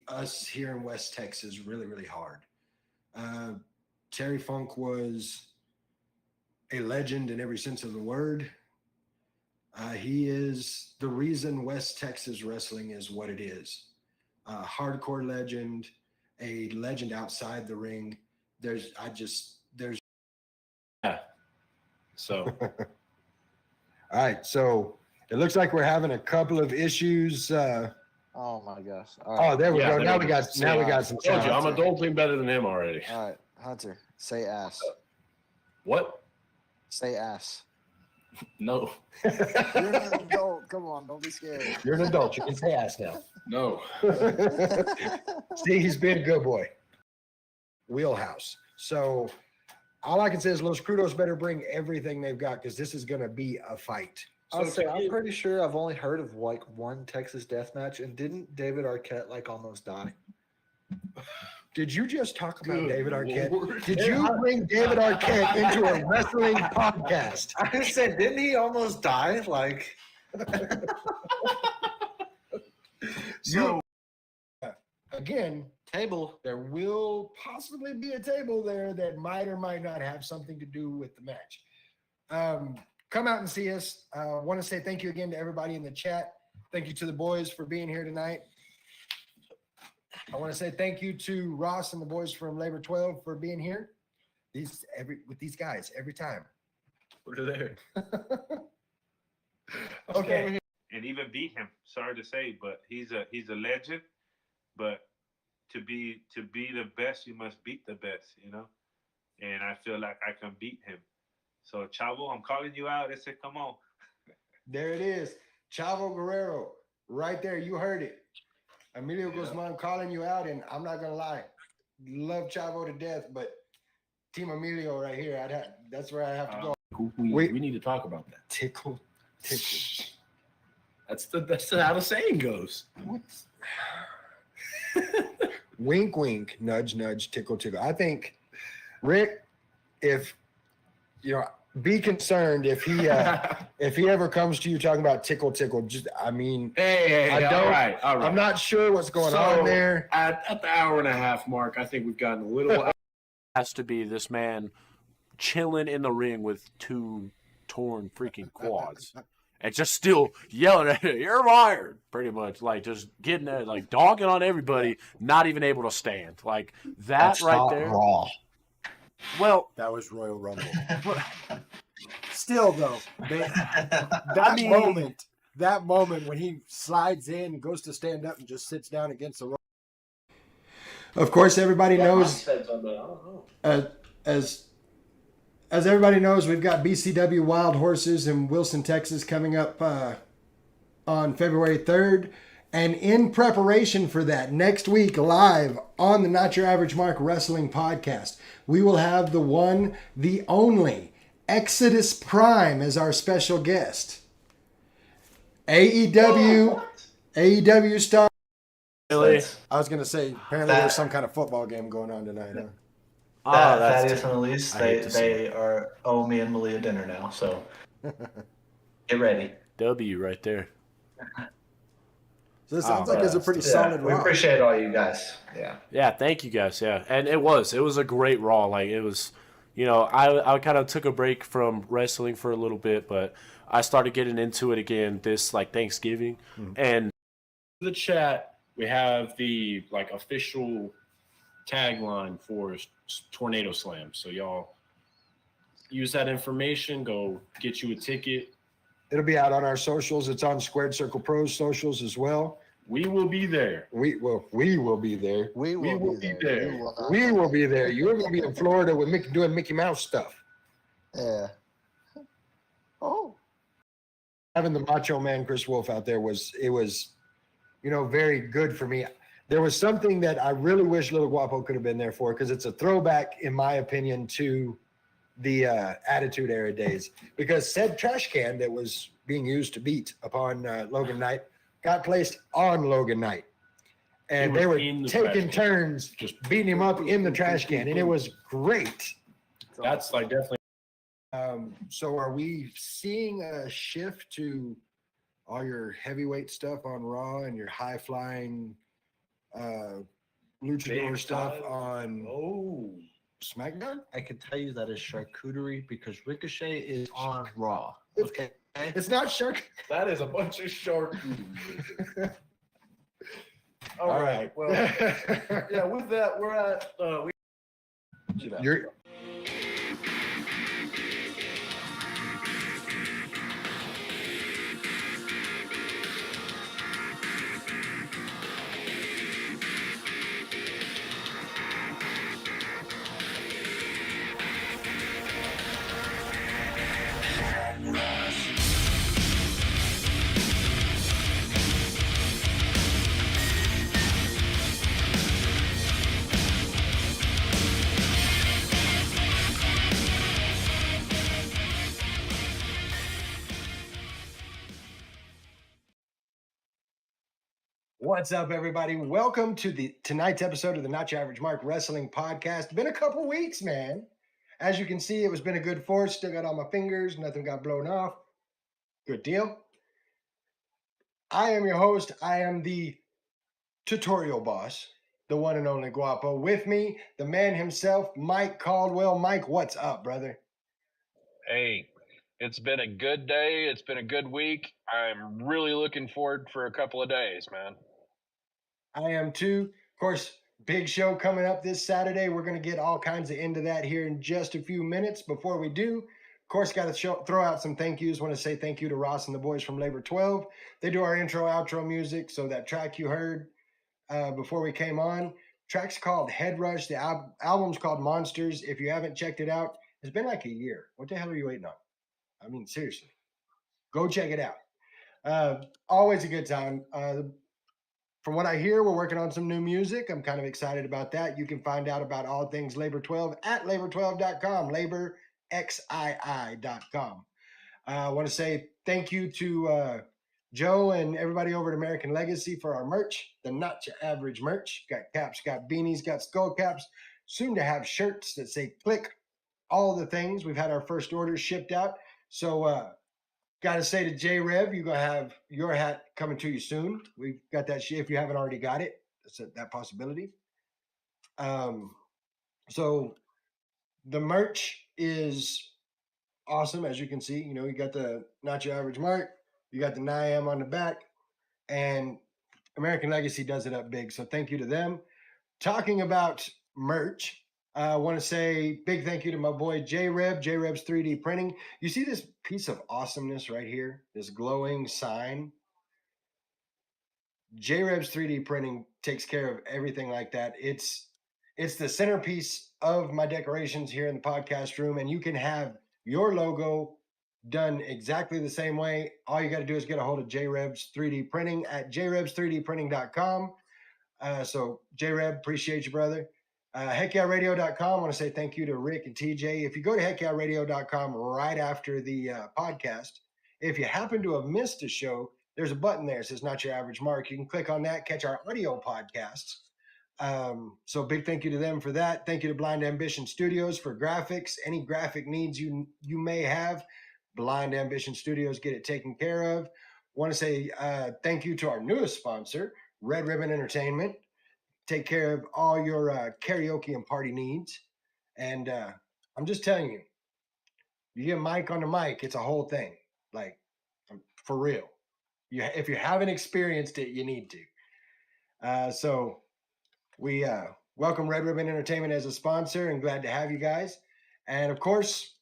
us here in West Texas really, really hard. Uh, Terry Funk was a legend in every sense of the word. He is the reason West Texas wrestling is what it is. Hardcore legend, a legend outside the ring. There's. Yeah. So. All right, so it looks like we're having a couple of issues. Oh my gosh! All right. Oh, there we go. Now we got some Told you, sound. I'm adulting better than him already. All right, Hunter, say ass. What? Say ass. No. You're an adult. Come on, don't be scared. You're an adult. You can say ass now. No. See, he's been a good boy. Wheelhouse. So all I can say is Los Crudos better bring everything they've got because this is going to be a fight. I'll say I'm pretty sure I've only heard of like one Texas death match, and didn't David Arquette like almost die? Did you just talk about Good David Arquette? Lord. Did you bring David Arquette into a wrestling podcast? I said, didn't he almost die? Like, So again, table. There will possibly be a table there that might or might not have something to do with the match. Come out and see us. Want to say thank you again to everybody in the chat. Thank you to the boys for being here tonight. I want to say thank you to Ross and the boys from Labor 12 for being here. With these guys every time. We're there. Okay. And even beat him. Sorry to say, but he's a legend. But to be the best, you must beat the best, you know. And I feel like I can beat him. So Chavo, I'm calling you out. I said, come on. There it is. Chavo Guerrero, right there. You heard it. Emilio Guzman calling you out, and I'm not gonna lie, love Chavo to death, but Team Emilio right here. That's where I have to go. We need to talk about that. Tickle. That's how the saying goes. Wink, wink, nudge, nudge, tickle, tickle. I think, Rick, if be concerned if he ever comes to you talking about tickle, tickle. Just, I mean, Hey, I don't. all right. I'm not sure what's going on there. At the hour and a half mark, I think we've gotten a little. Has to be this man chilling in the ring with two torn freaking quads and just still yelling at it, "You're fired!" Pretty much, like just getting there, like dogging on everybody, not even able to stand. Like that's right there. Raw. Well, that was Royal Rumble. Still, though, that moment when he slides in, goes to stand up, and just sits down against the rope. Of course, everybody knows. As everybody knows, we've got BCW Wild Horses in Wilson, Texas, coming up on February 3rd. And in preparation for that, next week, live on the Not Your Average Mark Wrestling Podcast, we will have the one, the only, Exodus Prime as our special guest. AEW star. really? I was going to say, apparently there's some kind of football game going on tonight, huh? Thaddeus and Elise, they owe me and Malia dinner now, so get ready. W right there. So it sounds like it's a pretty solid We Raw. appreciate all you guys. Yeah. Yeah, thank you guys. Yeah, and it was a great Raw. Like it was, I kind of took a break from wrestling for a little bit, but I started getting into it again this like Thanksgiving. And The chat, we have the official tagline for Tornado Slam. So y'all use that information. Go get you a ticket. It'll be out on our socials. It's on Squared Circle Pro's socials as well. We will be there. We will be there. We will be there. You will not. We will be there. You're going to be in Florida with doing Mickey Mouse stuff. Yeah. Oh. Having the Macho Man Chris Wolf out there was very good for me. There was something that I really wish Little Guapo could have been there for because it's a throwback, in my opinion, to the Attitude Era days. Because said trash can that was being used to beat upon Logan Knight got placed on Logan Knight. And they were taking turns just beating him up in the trash can. And it was great. That's definitely. So are we seeing a shift to all your heavyweight stuff on Raw and your high-flying luchador Big stuff time. on Oh, SmackDown. I can tell you that is charcuterie because Ricochet is on Raw. It's- Okay. It's not shark. that is a bunch of charcuterie. All All right. Well, yeah. With that, we're at. You're What's up, everybody? Welcome to tonight's episode of the Not Your Average Mark Wrestling Podcast. Been a couple weeks, man. As you can see, it was been a good force. Still got all my fingers. Nothing got blown off. Good deal. I am your host. I am the tutorial boss, the one and only Guapo. With me, the man himself, Mike Caldwell. Mike, what's up, brother? Hey, it's been a good day. It's been a good week. I'm really looking forward for a couple of days, man. I am too. Of course, big show coming up this Saturday. We're going to get all kinds of into that here in just a few minutes. Before we do, of course, got to throw out some thank yous. Want to say thank you to Ross and the boys from Labor 12. They do our intro, outro music. So that track you heard before we came on, track's called Head Rush. The album's called Monsters. If you haven't checked it out, it's been like a year. What the hell are you waiting on? I mean, seriously, go check it out. Always a good time. From what I hear, we're working on some new music. I'm kind of excited about that. You can find out about all things Labor 12 at labor12.com, laborxii.com. I want to say thank you to Joe and everybody over at American Legacy for our merch, the Not Your Average merch. Got caps, got beanies, got skull caps, soon to have shirts that say click, all the things. We've had our first orders shipped out. So, got to say to J Rev, you're going to have your hat coming to you soon. We've got that shit. If you haven't already got it, that's that possibility. So the merch is awesome. As you can see, you know, you got the Not Your Average Mark, you got the NIAM on the back, and American Legacy does it up big. So thank you to them. Talking about merch, I want to say big thank you to my boy J-Reb, J-Reb's 3D Printing. You see this piece of awesomeness right here? This glowing sign? J-Reb's 3D Printing takes care of everything like that. It's the centerpiece of my decorations here in the podcast room, and you can have your logo done exactly the same way. All you got to do is get a hold of J-Reb's 3D Printing at jrebs3dprinting.com. So J-Reb, appreciate you, brother. HeckYeahRadio.com. I want to say thank you to Rick and TJ. If you go to HeckYeahRadio.com right after the podcast, if you happen to have missed a show, there's a button there that says Not Your Average Mark. You can click on that, catch our audio podcasts. So big thank you to them for that. Thank you to Blind Ambition Studios for graphics. Any graphic needs you may have, Blind Ambition Studios get it taken care of. Want to say thank you to our newest sponsor, Red Ribbon Entertainment. Take care of all your karaoke and party needs. And I'm just telling you, you get Mike on the mic, it's a whole thing. Like, for real. If you haven't experienced it, you need to. So we welcome Red Ribbon Entertainment as a sponsor and glad to have you guys. And of course,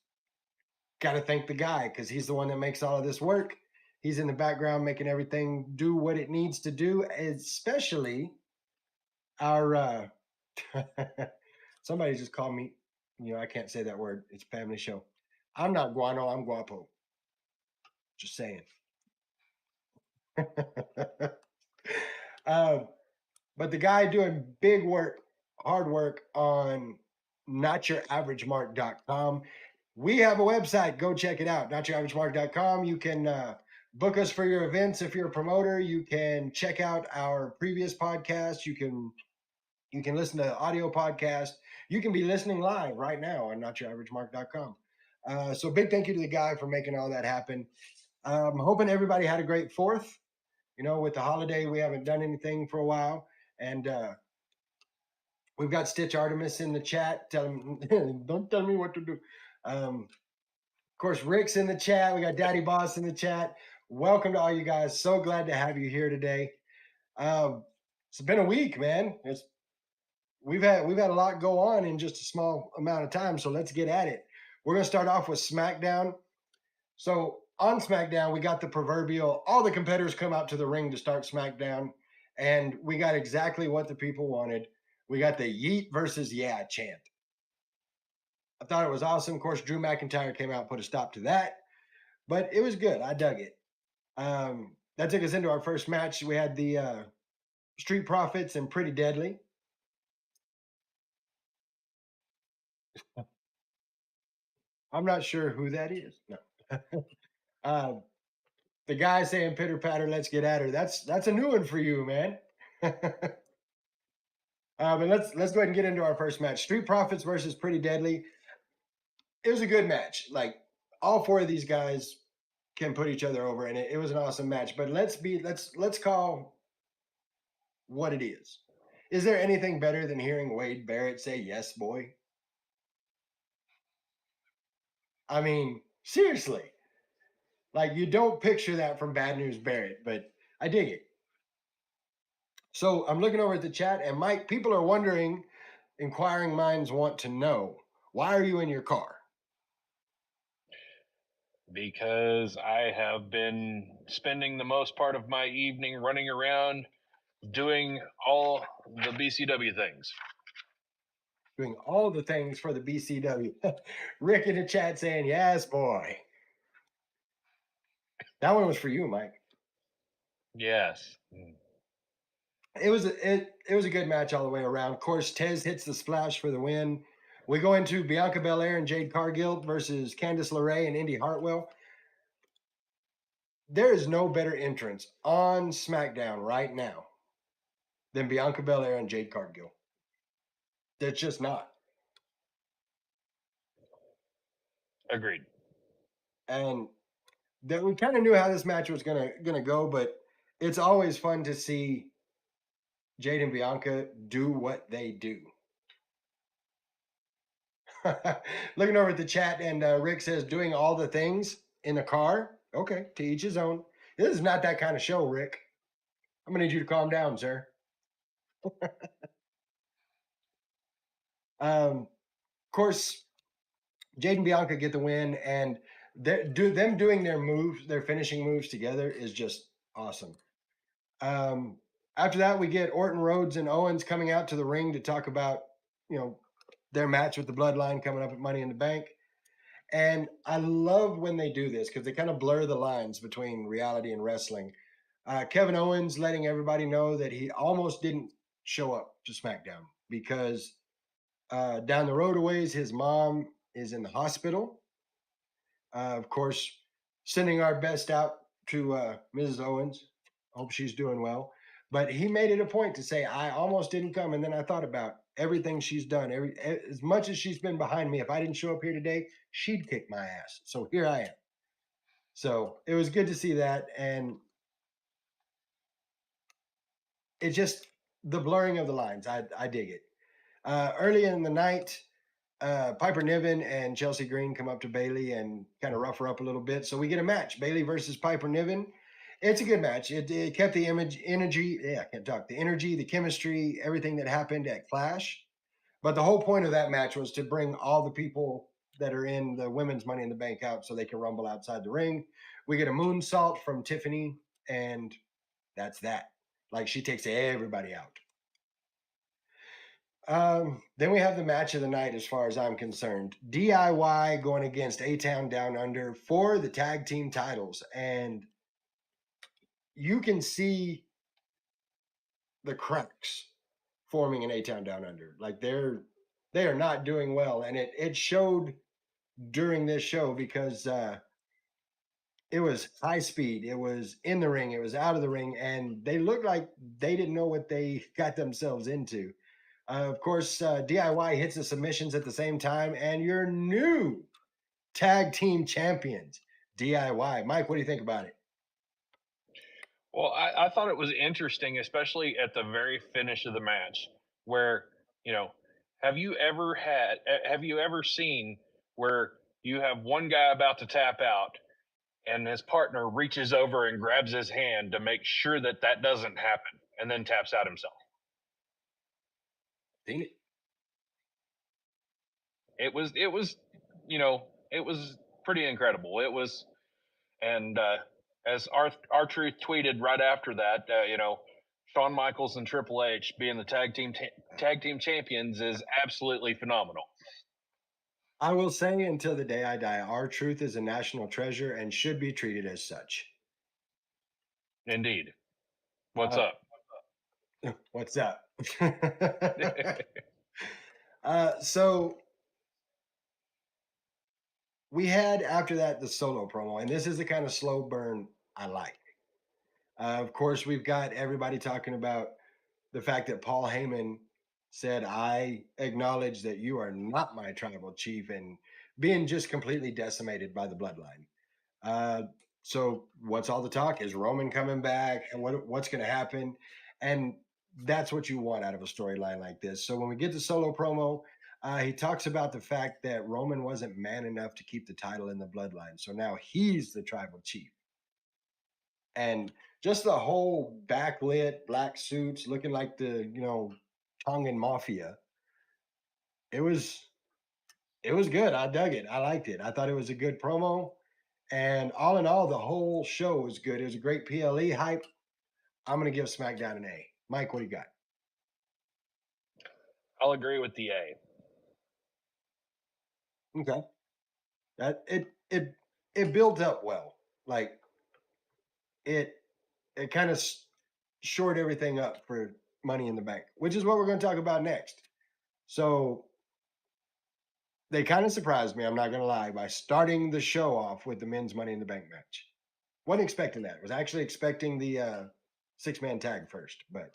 got to thank the guy because he's the one that makes all of this work. He's in the background making everything do what it needs to do, especially our somebody just called me, you know, I can't say that word. It's a family show. I'm not guano, I'm guapo. Just saying. But the guy doing big work, hard work on notyouraverage.mark.com. We have a website. Go check it out. Notyouraverage.mark.com. You can book us for your events if you're a promoter. You can check out our previous podcasts. You can listen to audio podcast. You can be listening live right now on notyouraverage.mark.com. So big thank you to the guy for making all that happen. I'm hoping everybody had a great 4th. You know, with the holiday, we haven't done anything for a while. And we've got Stitch Artemis in the chat. Tell him, don't tell me what to do. Of course, Rick's in the chat. We got Daddy Boss in the chat. Welcome to all you guys. So glad to have you here today. It's been a week, man. We've had a lot go on in just a small amount of time. So let's get at it. We're gonna start off with SmackDown. So on SmackDown, we got the proverbial, all the competitors come out to the ring to start SmackDown, and we got exactly what the people wanted. We got the Yeet versus Yeah chant. I thought it was awesome. Of course, Drew McIntyre came out and put a stop to that, but it was good. I dug it. That took us into our first match. We had the Street Profits and Pretty Deadly. I'm not sure who that is. No. The guy saying pitter patter, let's get at her. That's a new one for you, man. But let's go ahead and get into our first match. Street Profits versus Pretty Deadly. It was a good match. Like all four of these guys can put each other over, and it was an awesome match. But let's call what it is. Is there anything better than hearing Wade Barrett say yes, boy? I mean, seriously. Like you don't picture that from Bad News Barrett, but I dig it. So I'm looking over at the chat, and Mike, people are wondering, inquiring minds want to know, why are you in your car? Because I have been spending the most part of my evening running around doing all the BCW things. Doing all the things for the BCW. Rick in the chat saying, yes, boy. That one was for you, Mike. Yes. It was a good match all the way around. Of course, Tez hits the splash for the win. We go into Bianca Belair and Jade Cargill versus Candice LeRae and Indy Hartwell. There is no better entrance on SmackDown right now than Bianca Belair and Jade Cargill. There's just not. Agreed. And that we kind of knew how this match was gonna go, but it's always fun to see Jade and Bianca do what they do. Looking over at the chat, and Rick says, doing all the things in the car. Okay, to each his own. This is not that kind of show, Rick. I'm gonna need you to calm down, sir. Of course, Jade and Bianca get the win, and them doing their moves, their finishing moves together is just awesome. After that, we get Orton, Rhodes, and Owens coming out to the ring to talk about, their match with the Bloodline coming up at Money in the Bank. And I love when they do this because they kind of blur the lines between reality and wrestling. Kevin Owens letting everybody know that he almost didn't show up to SmackDown because down the road a ways, his mom is in the hospital. Of course, sending our best out to Mrs. Owens. Hope she's doing well. But he made it a point to say, I almost didn't come. And then I thought about everything she's done. As much as she's been behind me, if I didn't show up here today, she'd kick my ass. So here I am. So it was good to see that. And it's just the blurring of the lines. I dig it. Early in the night, Piper Niven and Chelsea Green come up to Bayley and kind of rough her up a little bit. So we get a match, Bayley versus Piper Niven. It's a good match. It kept the energy. Yeah, I can't talk. The energy, the chemistry, everything that happened at Clash. But the whole point of that match was to bring all the people that are in the women's Money in the Bank out so they can rumble outside the ring. We get a moonsault from Tiffany, and that's that. Like she takes everybody out. Then we have the match of the night as far as I'm concerned. DIY going against A-Town Down Under for the tag team titles. And you can see the cracks forming in A-Town Down Under. Like they are not doing well. And it showed during this show because it was high speed. It was in the ring. It was out of the ring. And they looked like they didn't know what they got themselves into. Of course, DIY hits the submissions at the same time, and your new tag team champions, DIY. Mike, what do you think about it? Well, I thought it was interesting, especially at the very finish of the match, where you know, have you ever seen where you have one guy about to tap out, and his partner reaches over and grabs his hand to make sure that that doesn't happen, and then taps out himself? Seen it. It was pretty incredible. It was, and as our truth tweeted right after that, Shawn Michaels and Triple H being the tag team champions is absolutely phenomenal. I will say until the day I die, our truth is a national treasure and should be treated as such. Indeed. What's Uh, up? What's up? So we had after that the solo promo, and this is the kind of slow burn I like. Of course, we've got everybody talking about the fact that Paul Heyman said, I acknowledge that you are not my tribal chief, and being just completely decimated by the bloodline. Uh, so what's all the talk? Is Roman coming back? And what's going to happen? And that's what you want out of a storyline like this. So when we get to solo promo, he talks about the fact that Roman wasn't man enough to keep the title in the bloodline. So now he's the tribal chief. And just the whole backlit black suits looking like the, Tongan mafia. It was good. I dug it. I liked it. I thought it was a good promo. And all in all, the whole show was good. It was a great PLE hype. I'm going to give SmackDown an A. Mike, what do you got? I'll agree with the A. Okay. That it built up well. Like it kind of shored everything up for Money in the Bank, which is what we're going to talk about next. So they kind of surprised me, I'm not going to lie, by starting the show off with the men's Money in the Bank match. Wasn't expecting that. Was actually expecting the 6-man tag first, but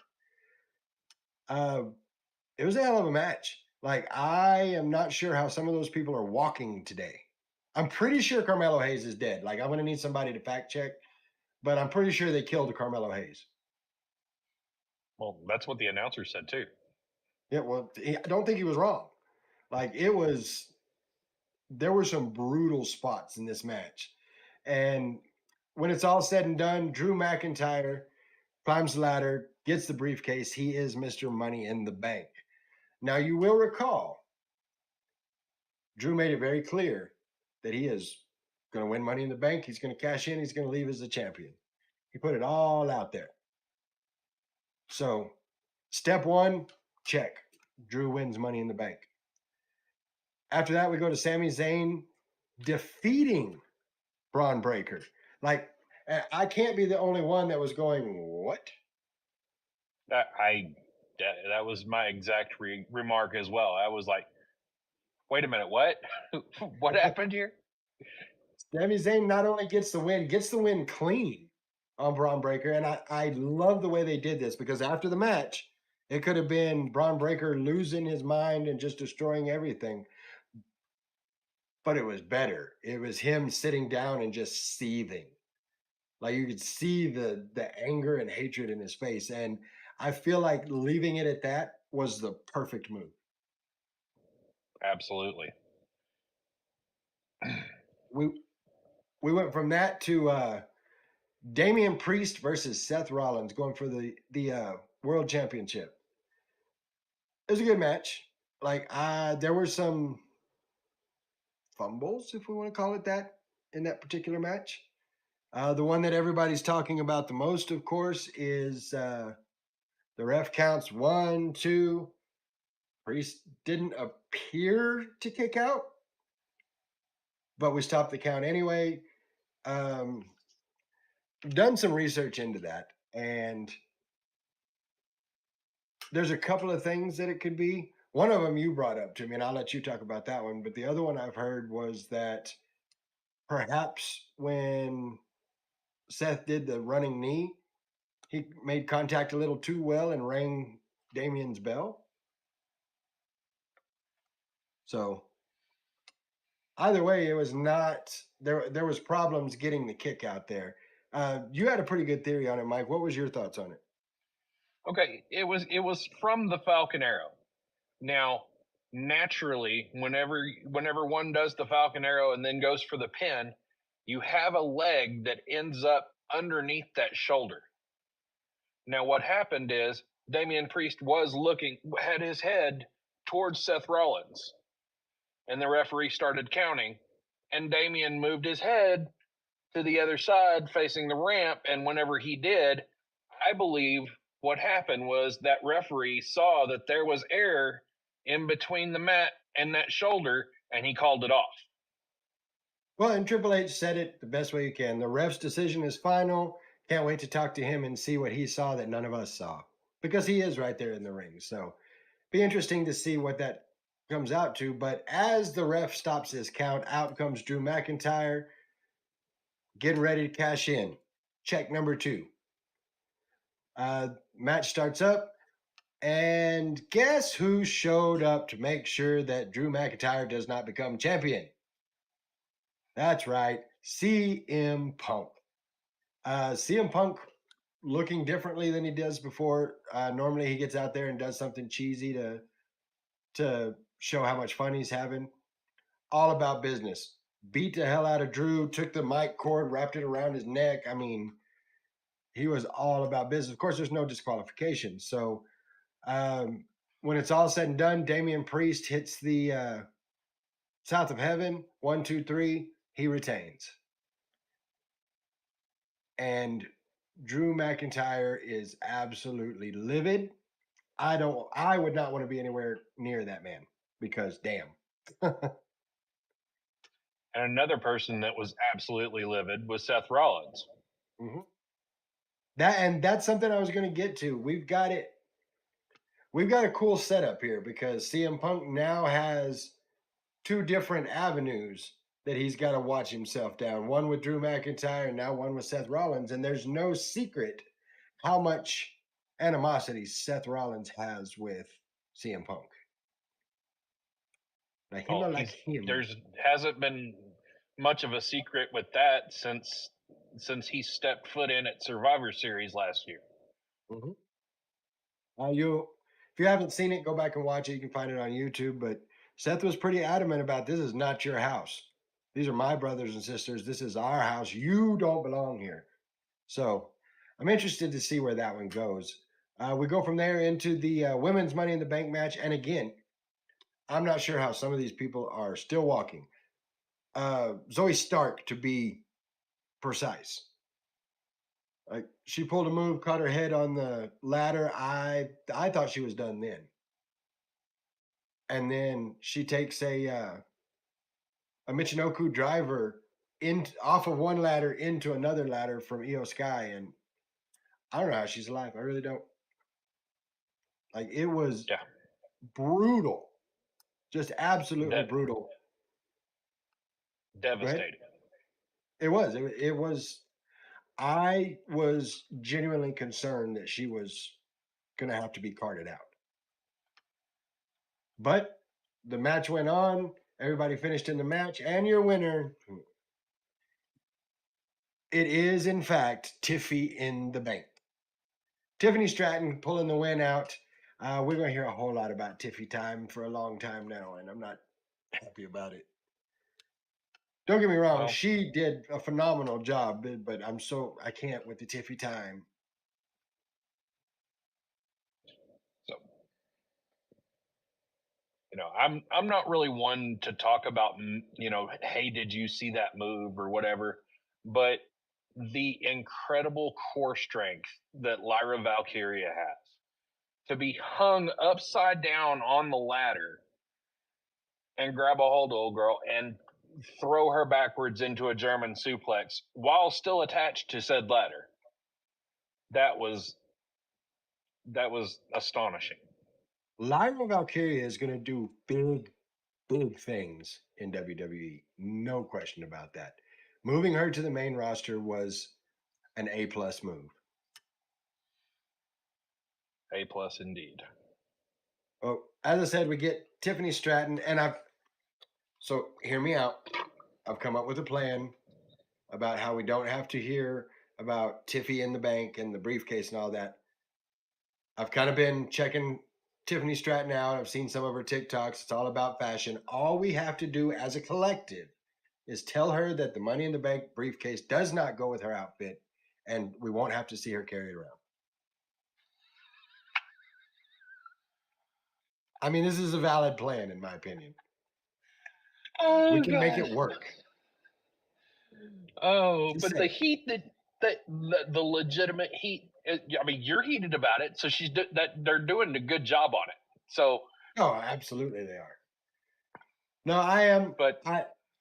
it was a hell of a match. Like, I am not sure how some of those people are walking today. I'm pretty sure Carmelo Hayes is dead. Like, I'm going to need somebody to fact check, but I'm pretty sure they killed Carmelo Hayes. Well, that's what the announcer said too. Yeah, well, I don't think he was wrong. Like, there were some brutal spots in this match. And when it's all said and done, Drew McIntyre climbs the ladder, gets the briefcase. He is Mr. Money in the Bank. Now, you will recall, Drew made it very clear that he is going to win Money in the Bank. He's going to cash in. He's going to leave as the champion. He put it all out there. So, step one, check. Drew wins Money in the Bank. After that, we go to Sami Zayn defeating Braun Breaker. Like, I can't be the only one that was going, what? That was my exact remark as well. I was like, wait a minute, what? What happened here? Sami Zayn not only gets the win clean on Braun Breaker. And I love the way they did this, because after the match, it could have been Braun Breaker losing his mind and just destroying everything. But it was better. It was him sitting down and just seething. Like, you could see the anger and hatred in his face. And I feel like leaving it at that was the perfect move. Absolutely. We went from that to Damian Priest versus Seth Rollins going for the world championship. It was a good match. Like, there were some fumbles, if we want to call it that, in that particular match. The one that everybody's talking about the most, of course, is the ref counts 1, 2. Priest didn't appear to kick out, but we stopped the count anyway. Done some research into that, and there's a couple of things that it could be. One of them you brought up to me, and I'll let you talk about that one. But the other one I've heard was that perhaps when Seth did the running knee, he made contact a little too well and rang Damian's bell. So either way, it was not there. There was problems getting the kick out there. You had a pretty good theory on it, Mike. What was your thoughts on it? Okay, it was from the Falcon Arrow. Now, naturally, whenever one does the Falcon Arrow and then goes for the pin, you have a leg that ends up underneath that shoulder. Now, what happened is Damian Priest had his head towards Seth Rollins, and the referee started counting, and Damian moved his head to the other side facing the ramp, and whenever he did, I believe what happened was that referee saw that there was air in between the mat and that shoulder, and he called it off. Well, and Triple H said it the best way you can. The ref's decision is final. Can't wait to talk to him and see what he saw that none of us saw, because he is right there in the ring. So be interesting to see what that comes out to. But as the ref stops his count, out comes Drew McIntyre, getting ready to cash in. Check number 2. Match starts up, and guess who showed up to make sure that Drew McIntyre does not become champion? That's right, CM Punk. CM Punk looking differently than he does before. Normally he gets out there and does something cheesy to show how much fun he's having. All about business. Beat the hell out of Drew, took the mic cord, wrapped it around his neck. I mean, he was all about business. Of course, there's no disqualification. So when it's all said and done, Damian Priest hits the South of Heaven. 1, 2, 3. He retains. And Drew McIntyre is absolutely livid. I would not want to be anywhere near that man, because damn. And another person that was absolutely livid was Seth Rollins. Mm-hmm. That's something I was going to get to. We've got a cool setup here, because CM Punk now has 2 different avenues that he's got to watch himself down. One with Drew McIntyre, and now one with Seth Rollins. And there's no secret how much animosity Seth Rollins has with CM Punk. Like him, like him. There's hasn't been much of a secret with that since he stepped foot in at Survivor Series last year. Mm-hmm. If you haven't seen it, go back and watch it. You can find it on YouTube. But Seth was pretty adamant about, this is not your house. These are my brothers and sisters. This is our house. You don't belong here. So I'm interested to see where that one goes. We go from there into the women's Money in the Bank match. And again, I'm not sure how some of these people are still walking. Zoe Stark, to be precise. Like, she pulled a move, caught her head on the ladder. I thought she was done then. And then she takes a Michinoku driver off of one ladder into another ladder from Io Sky, and I don't know how she's alive. I really don't. Like, it was brutal, just absolutely brutal. Devastating. It was. It was. I was genuinely concerned that she was going to have to be carted out. But the match went on. Everybody finished in the match. And your winner, it is, in fact, Tiffy in the Bank. Tiffany Stratton pulling the win out. We're going to hear a whole lot about Tiffy time for a long time now, and I'm not happy about it. Don't get me wrong, she did a phenomenal job, but I can't with the Tiffy time. So, I'm not really one to talk about, hey, did you see that move or whatever, but the incredible core strength that Lyra Valkyria has to be hung upside down on the ladder and grab a hold of old girl and throw her backwards into a German suplex while still attached to said ladder. That was astonishing. Lyra Valkyria is going to do big things in WWE. No question about that. Moving her to the main roster was an A+ move. A+ indeed. Oh, as I said, we get Tiffany Stratton, and so hear me out. I've come up with a plan about how we don't have to hear about Tiffy in the bank and the briefcase and all that. I've kind of been checking Tiffany Stratton out. I've seen some of her TikToks. It's all about fashion. All we have to do as a collective is tell her that the Money in the Bank briefcase does not go with her outfit, and we won't have to see her carry it around. I mean, this is a valid plan, in my opinion. Oh, We can make God. it work. Oh, Just but the saying. heat the legitimate heat. I mean, you're heated about it, so that they're doing a good job on it. So, Oh, absolutely they are. No, I am. but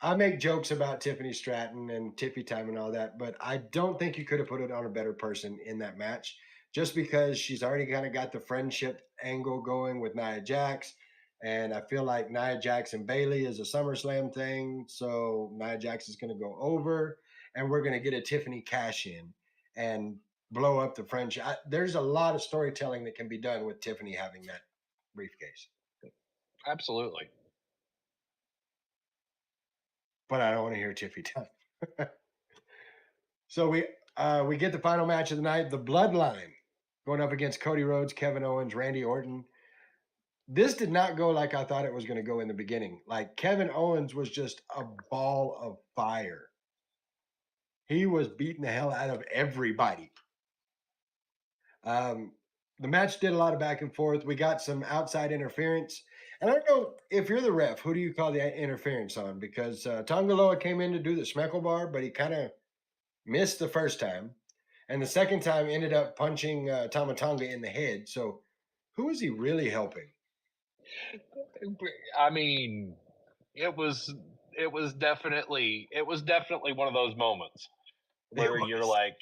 I make jokes about Tiffany Stratton and Tiffy time and all that, but I don't think you could have put it on a better person in that match. Just because she's already kind of got the friendship angle going with Nia Jax, and I feel like Nia Jax and Bailey is a SummerSlam thing, so Nia Jax is going to go over, and we're going to get a Tiffany cash in and blow up the friendship. There's a lot of storytelling that can be done with Tiffany having that briefcase. absolutely. But I don't want to hear Tiffy time. So we get the final match of the night, the Bloodline, going up against Cody Rhodes, Kevin Owens, Randy Orton. This did not go like I thought it was going to go in the beginning. Like Kevin Owens was just a ball of fire. He was beating the hell out of everybody. The match did a lot of back and forth. We got some outside interference. And I don't know if you're the ref, who do you call the interference on? Because Tongaloa came in to do the Schmeckle bar, but he kind of missed the first time. And the second time ended up punching Tamatonga in the head. So who is he really helping? I mean, it was definitely one of those moments where you're like,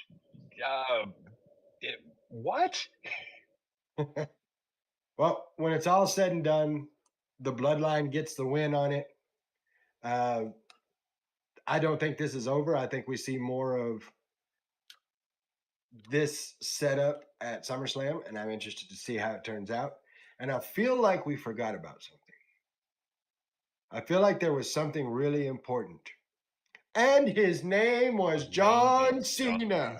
what? Well, when it's all said and done, the Bloodline gets the win on it. I don't think this is over. I think we see more of this setup at SummerSlam, and I'm interested to see how it turns out. And I feel like we forgot about something. I feel like there was something really important. And his name was John Cena.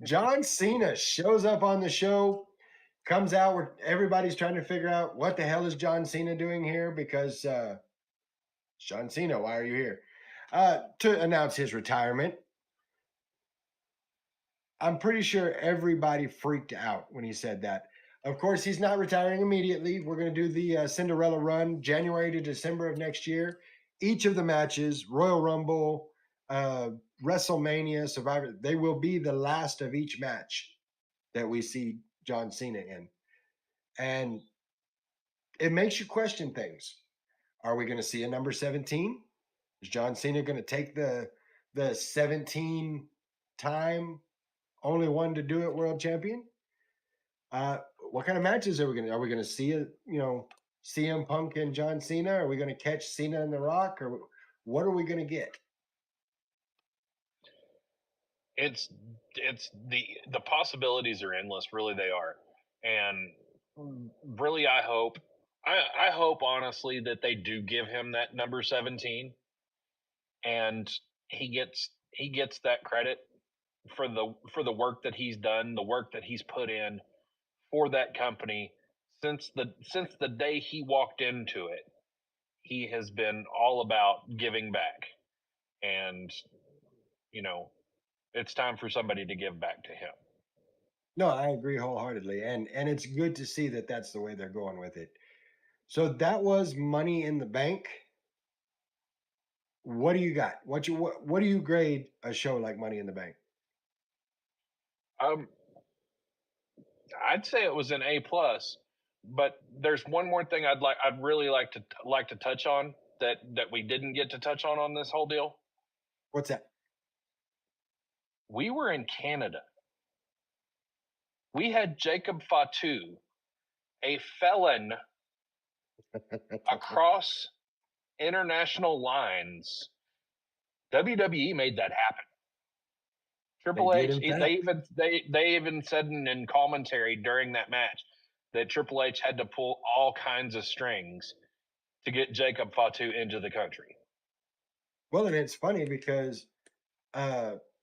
John Cena shows up on the show, comes out where everybody's trying to figure out what the hell is John Cena doing here because John Cena, why are you here? To announce his retirement. I'm pretty sure everybody freaked out when he said that. Of course, he's not retiring immediately. We're going to do the Cinderella run January to December of next year. Each of the matches, Royal Rumble, WrestleMania, Survivor, they will be the last of each match that we see John Cena in. And it makes you question things. Are we going to see a number 17? Is John Cena going to take the 17 time only one to do it world champion? What kind of matches are we going to see CM Punk and John Cena? Are we going to catch Cena and The Rock, or what are we going to get? It's the possibilities are endless, really they are. And really I hope honestly that they do give him that number 17 and he gets that credit for the work that he's done, the work that he's put in for that company since the day he walked into it. He has been all about giving back, and it's time for somebody to give back to him. No, I agree wholeheartedly, and it's good to see that that's the way they're going with it. So that was Money in the Bank. What do you got? What do you grade a show like Money in the Bank? I'd say it was an A plus, but there's one more thing I'd really like to touch on that we didn't get to touch on this whole deal. What's that? We were in Canada. We had Jacob Fatu, a felon across international lines. WWE made that happen. Triple They did, H, in fact. they even said in commentary during that match that Triple H had to pull all kinds of strings to get Jacob Fatu into the country. Well, and it's funny because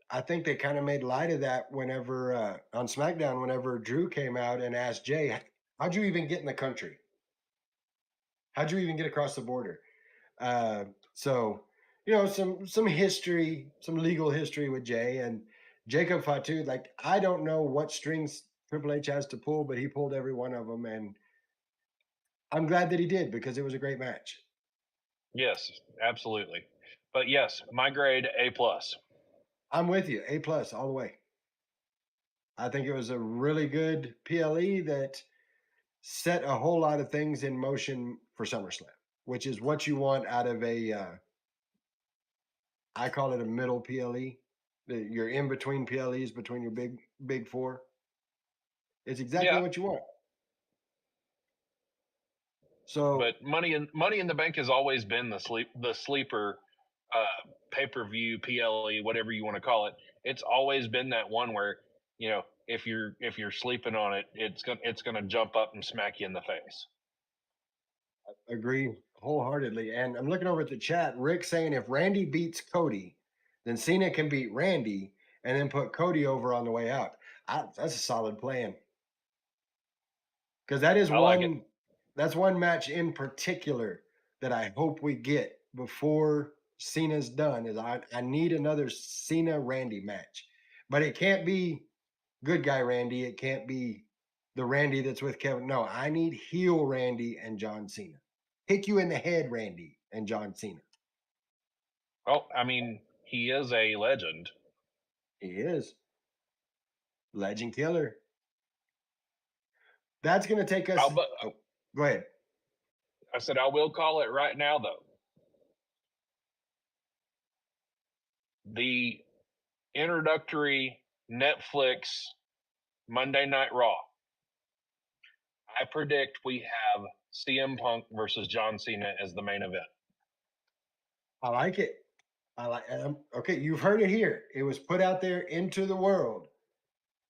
I think they kind of made light of that whenever on SmackDown, whenever Drew came out and asked Jay, "How'd you even get in the country? How'd you even get across the border?" Uh, so, some history, some legal history with Jay and Jacob Fatu. Like, I don't know what strings Triple H has to pull, but he pulled every one of them, and I'm glad that he did because it was a great match. Yes, absolutely. But yes, my grade A plus. I'm with you, A+ all the way. I think it was a really good PLE that set a whole lot of things in motion for SummerSlam, which is what you want out of I call it a middle PLE. You're in between PLEs, between your big four. It's exactly Yeah, what you want. So but Money in the Bank has always been the sleeper pay-per-view PLE, whatever you want to call it. It's always been that one where, if you're sleeping on it, it's gonna jump up and smack you in the face. agree wholeheartedly. And I'm looking over at the chat. Rick saying if Randy beats Cody, then Cena can beat Randy and then put Cody over on the way out. That's a solid plan. Because that is I like it. that's one match in particular that I hope we get before Cena's done. Is I need another Cena Randy match, but it can't be good guy Randy. It can't be the Randy that's with Kevin. No, I need heel Randy and John Cena. Kick you in the head, Randy and John Cena. Well, I mean, he is a legend. He is legend killer. That's going to take us. But Oh, go ahead. I said I will call it right now, though. The introductory Netflix Monday Night Raw. I predict we have CM Punk versus John Cena as the main event. I like it. Okay, you've heard it here. It was put out there into the world.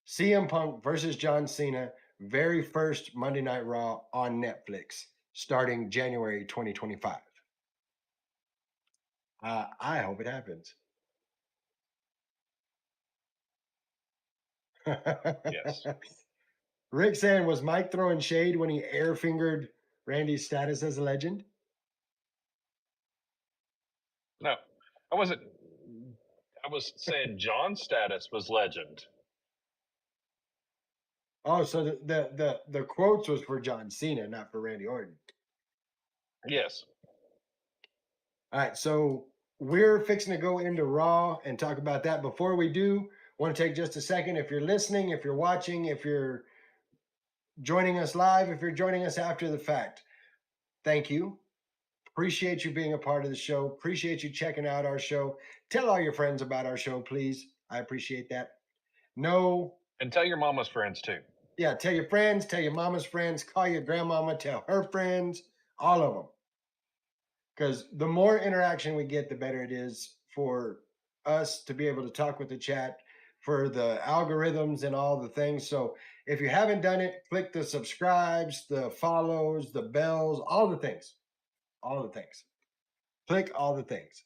CM Punk versus John Cena, very first Monday Night Raw on Netflix, starting January 2025. I hope it happens. Yes. Rick saying, was Mike throwing shade when he air fingered Randy's status as a legend? No, I wasn't. I was saying John's status was legend. Oh, so the quotes was for John Cena, not for Randy Orton. Yes. All right, so we're fixing to go into Raw and talk about that. Before we do, want to take just a second. If you're listening, if you're watching, if you're joining us live, if you're joining us after the fact, thank you. Appreciate you being a part of the show. Appreciate you checking out our show. Tell all your friends about our show, please. I appreciate that. No, And tell your mama's friends too. yeah, tell your friends, tell your mama's friends, call your grandmama, tell her friends, all of them. Because the more interaction we get, the better it is for us to be able to talk with the chat, for the algorithms and all the things. So if you haven't done it, click the subscribes, the follows, the bells, all the things. All the things. Click all the things.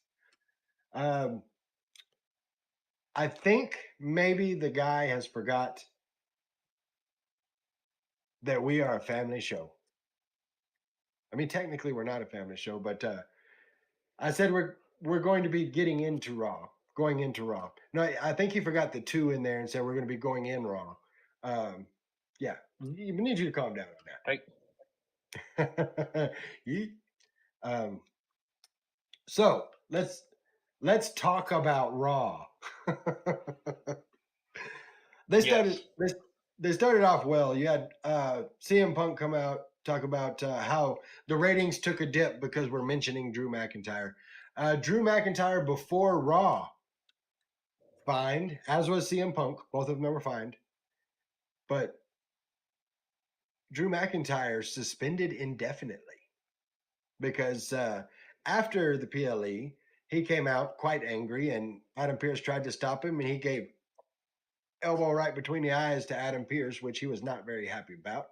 I think maybe the guy has forgot that we are a family show. I mean, technically we're not a family show, but I said we're going to be getting into Raw, going into Raw. No, I think he forgot the 2 in there and said we're going to be going in Raw. Yeah, we need you to calm down on that. So let's talk about Raw. They started off well. You had CM Punk come out, talk about how the ratings took a dip because we're mentioning Drew McIntyre. Drew McIntyre before Raw fined, as was CM Punk. Both of them were fined. But Drew McIntyre suspended indefinitely because after the PLE, he came out quite angry, and Adam Pearce tried to stop him, and he gave elbow right between the eyes to Adam Pearce, which he was not very happy about.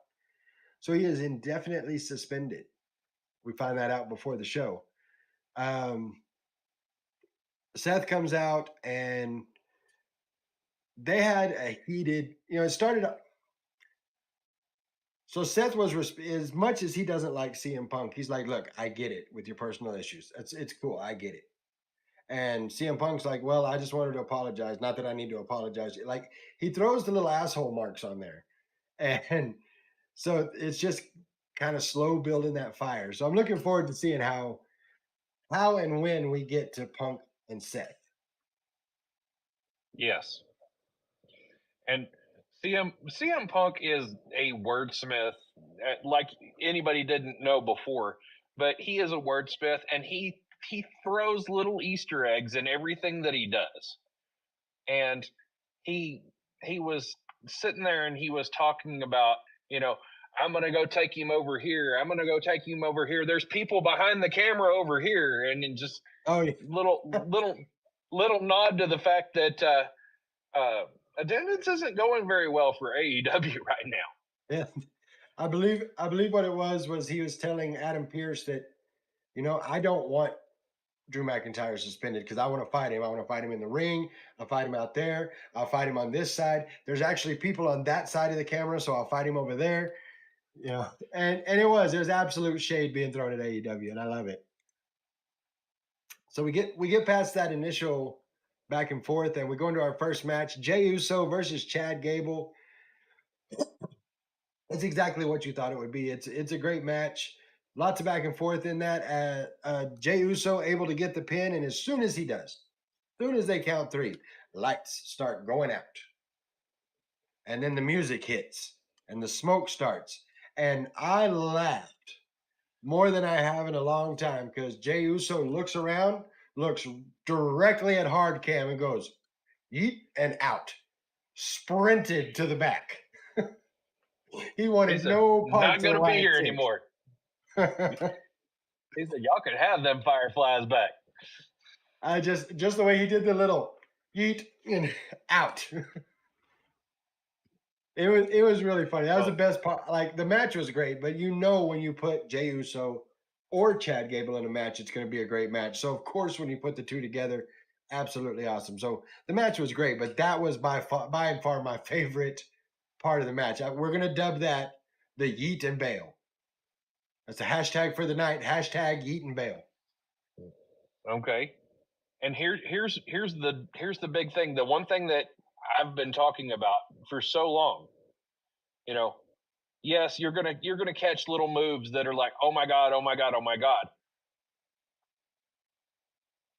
So he is indefinitely suspended. We find that out before the show. Seth comes out and they had a heated, it started. So Seth was as much as he doesn't like CM Punk, he's like, look, I get it with your personal issues. It's cool, I get it. And CM Punk's like, well, I just wanted to apologize. Not that I need to apologize. Like he throws the little asshole marks on there, and so it's just kind of slow building that fire. So I'm looking forward to seeing how and when we get to Punk and Seth. Yes. And CM Punk is a wordsmith, like anybody didn't know before, but he is a wordsmith, and he throws little Easter eggs in everything that he does. And he was sitting there and he was talking about, I'm gonna go take him over here. I'm gonna go take him over here. There's people behind the camera over here, and then just yeah. little nod to the fact that attendance isn't going very well for AEW right now. Yeah, I believe what it was he was telling Adam Pearce that, I don't want Drew McIntyre suspended because I want to fight him. I want to fight him in the ring. I'll fight him out there. I'll fight him on this side. There's actually people on that side of the camera, so I'll fight him over there. And there's absolute shade being thrown at AEW, and I love it. So we get past that initial back and forth, and we go into our first match: Jey Uso versus Chad Gable. That's exactly what you thought it would be. It's a great match. Lots of back and forth in that. Jey Uso able to get the pin, and as soon as he does, as soon as they count 3, lights start going out. And then the music hits, and the smoke starts. And I laughed more than I have in a long time because Jey Uso looks around, looks directly at hard cam and goes, yeet, and out. Sprinted to the back. He wanted no parts not of going to be here Wyatt anymore. Six. He said, y'all could have them Fireflies back. I just the way he did the little yeet and out. It was really funny. That was the best part. Like the match was great, but when you put Jey Uso or Chad Gable in a match, it's going to be a great match. So of course, when you put the two together, absolutely awesome. So the match was great, but that was by and far my favorite part of the match. We're going to dub that the Yeet and Bail. That's the hashtag for the night. Hashtag Yeet and Bail. Okay. And here's the big thing. The one thing that I've been talking about for so long. Yes, you're gonna catch little moves that are like, oh my god, oh my god, oh my god.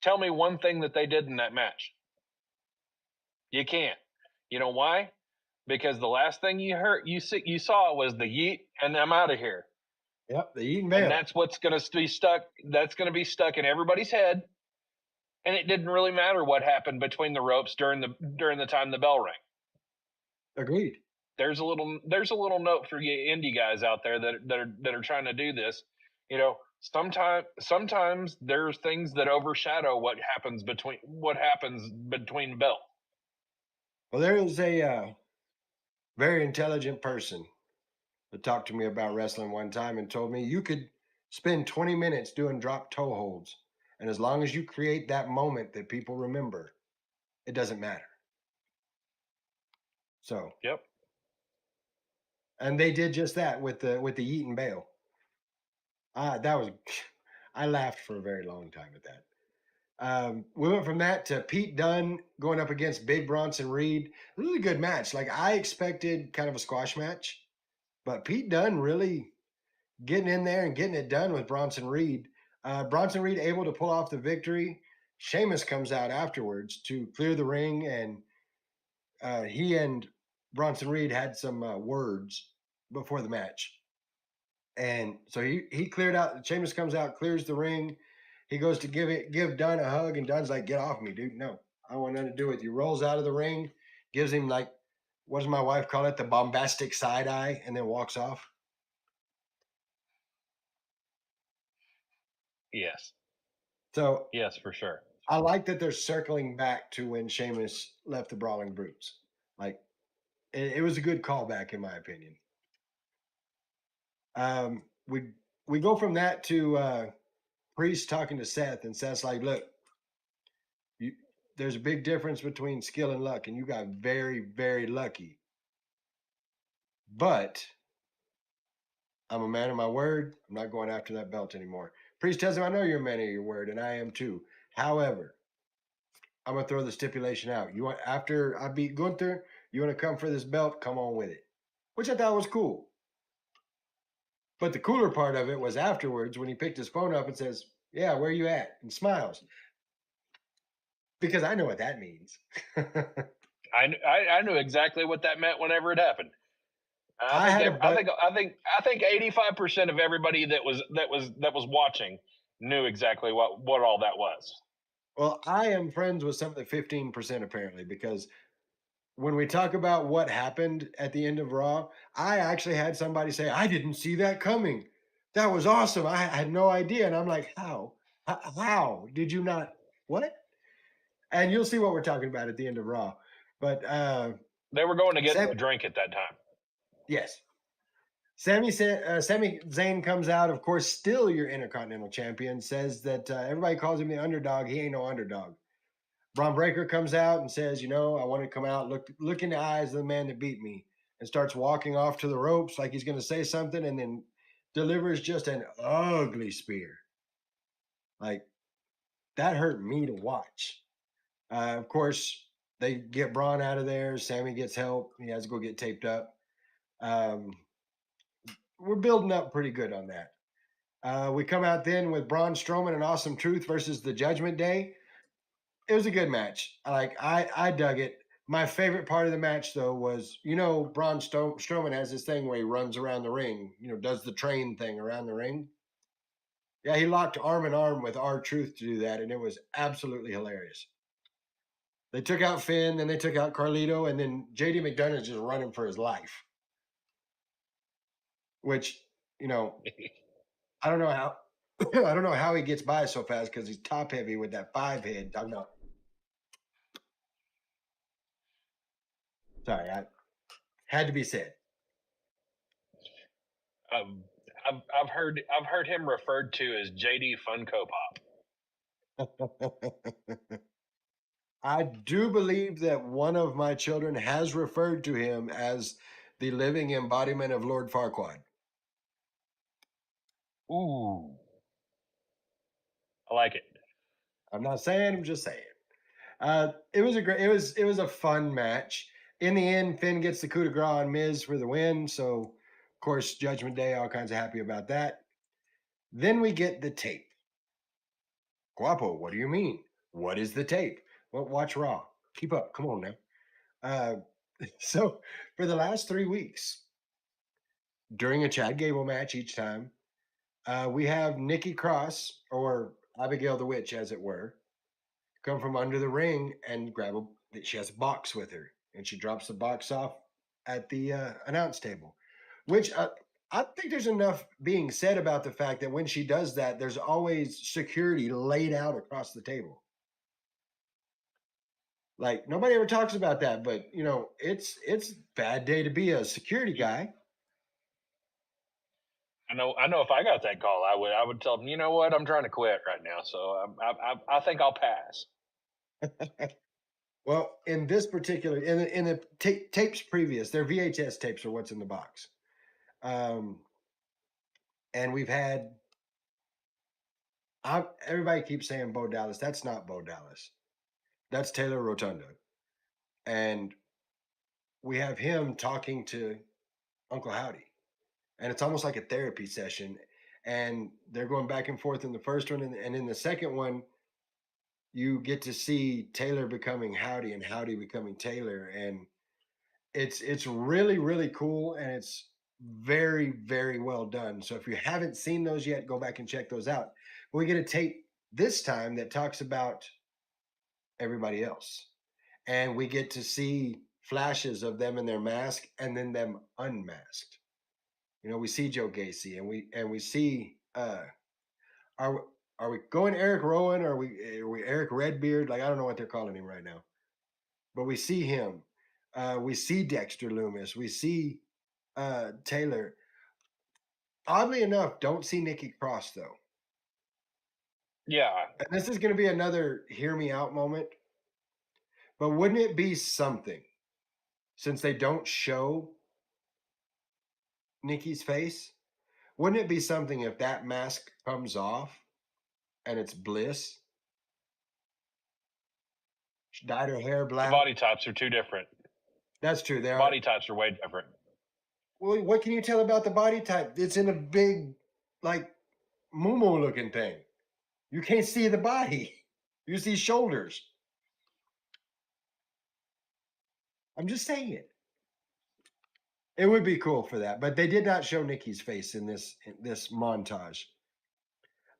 Tell me one thing that they did in that match. You can't. You know why? Because the last thing you saw was the yeet and I'm out of here. Yep, the Yeet and Bail. And that's what's gonna be stuck. That's gonna be stuck in everybody's head. And it didn't really matter what happened between the ropes during the time the bell rang. Agreed. There's a little note for you indie guys out there that are trying to do this. Sometimes there's things that overshadow what happens between bell. Well, there is a very intelligent person that talked to me about wrestling one time and told me you could spend 20 minutes doing drop toe holds, and as long as you create that moment that people remember, it doesn't matter. So Yep. And they did just that with the Yeet and Bail. I laughed for a very long time at that. We went from that to Pete Dunne going up against Big Bronson Reed. Really good match. Like I expected kind of a squash match, but Pete Dunne really getting in there and getting it done with Bronson Reed. Bronson Reed able to pull off the victory. Sheamus comes out afterwards to clear the ring, and he and Bronson Reed had some words before the match. And so he cleared out. Sheamus comes out, clears the ring. He goes to give Dunn a hug, and Dunn's like, "Get off me, dude! No, I don't want nothing to do with you." Rolls out of the ring, gives him like, what does my wife call it? The bombastic side eye, and then walks off. Yes. So yes, for sure. I like that they're circling back to when Sheamus left the Brawling Brutes. Like it was a good callback, in my opinion. We go from that to Priest talking to Seth, and Seth's like, "Look, there's a big difference between skill and luck, and you got very, very lucky. But I'm a man of my word. I'm not going after that belt anymore. Priest tells him, I know you're a man of your word, and I am too. However, I'm gonna throw the stipulation out. You want after I beat Gunther, you want to come for this belt? Come on with it, which I thought was cool. But the cooler part of it was afterwards when he picked his phone up and says, "Yeah, where you at?" and smiles, because I know what that means. I knew exactly what that meant whenever it happened. I had a I think 85% of everybody that was watching knew exactly what all that was. Well, I am friends with some of the 15% apparently, because when we talk about what happened at the end of Raw, I actually had somebody say, I didn't see that coming. That was awesome. I had no idea. And I'm like, how? How did you not? What? And you'll see what we're talking about at the end of Raw. But They were going to get Sam- a drink at that time. yes. Sami Zayn comes out, of course, still your Intercontinental Champion, says that everybody calls him the underdog. He ain't no underdog. Braun Breaker comes out and says, I want to come out, look in the eyes of the man that beat me, and starts walking off to the ropes like he's going to say something, and then delivers just an ugly spear. Like, that hurt me to watch. Of course, they get Braun out of there. Sammy gets help. He has to go get taped up. We're building up pretty good on that. We come out then with Braun Strowman and Awesome Truth versus the Judgment Day. It was a good match. I dug it. My favorite part of the match, though, was Braun Strowman has this thing where he runs around the ring. Does the train thing around the ring. Yeah, he locked arm in arm with R-Truth to do that, and it was absolutely hilarious. They took out Finn, then they took out Carlito, and then JD McDonough's just running for his life. Which, I don't know how. I don't know how he gets by so fast because he's top heavy with that 5 head. I'm not. Sorry, I had to be said. I've heard him referred to as JD Funko Pop. I do believe that one of my children has referred to him as the living embodiment of Lord Farquaad. Ooh, I like it. I'm not saying, I'm just saying. It was a fun match. In the end, Finn gets the coup de grace on Miz for the win. So, of course, Judgment Day, all kinds of happy about that. Then we get the tape. Guapo, what do you mean? What is the tape? Well, watch Raw. Keep up. Come on now. So, for the last 3 weeks, during a Chad Gable match each time, we have Nikki Cross, or Abigail the Witch, as it were, come from under the ring and she has a box with her, and she drops the box off at the announce table, which I think there's enough being said about the fact that when she does that, there's always security laid out across the table. Like, nobody ever talks about that, but it's bad day to be a security guy. I know. If I got that call, I would tell them, you know what, I'm trying to quit right now, so I think I'll pass. Well, in this particular, in the tapes previous, their VHS tapes are what's in the box, and we've had. Everybody keeps saying Bo Dallas. That's not Bo Dallas. That's Taylor Rotunda, and we have him talking to Uncle Howdy, and it's almost like a therapy session. And they're going back and forth in the first one, and in the second one, you get to see Taylor becoming Howdy and Howdy becoming Taylor, and it's really, really cool, and it's very, very well done. So if you haven't seen those yet, go back and check those out. We get a tape this time that talks about everybody else, and we get to see flashes of them in their mask and then them unmasked. We see Joe Gacy, and we see are we going Eric Rowan, or are we Eric Redbeard? Like, I don't know what they're calling him right now, but we see him. We see Dexter Loomis. We see Taylor. Oddly enough, don't see Nikki Cross though. Yeah, And this is going to be another hear me out moment. But wouldn't it be something, since they don't show Nikki's face, wouldn't it be something if that mask comes off and it's Bliss? She dyed her hair The black. body types are too different. That's true. They are. Body types are way different. Well, what can you tell about the body type? It's in a big, like, muumuu looking thing. You can't see the body. You see shoulders. I'm just saying it. It would be cool for that, but they did not show Nikki's face in this montage.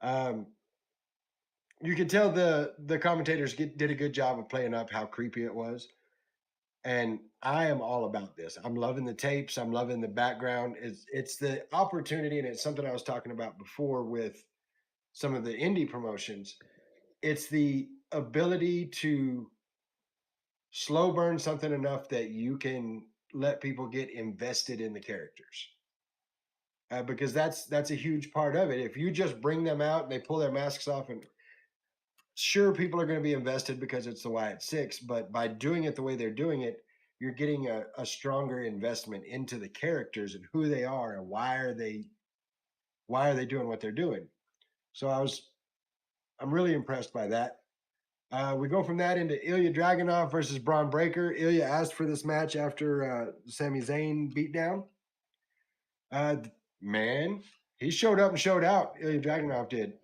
You can tell the commentators did a good job of playing up how creepy it was, and I am all about this. I'm loving the tapes. I'm loving the background. It's the opportunity, and it's something I was talking about before with some of the indie promotions. It's the ability to slow burn something enough that you can let people get invested in the characters. Because that's a huge part of it. If you just bring them out and they pull their masks off, and sure, people are going to be invested because it's the Wyatt Six, but by doing it the way they're doing it, you're getting a stronger investment into the characters and who they are and why are they doing what they're doing. So I'm really impressed by that. We go from that into Ilya Dragunov versus Braun Breaker. Ilya asked for this match after Sami Zayn beatdown. Man, he showed up and showed out. Ilya Dragunov did.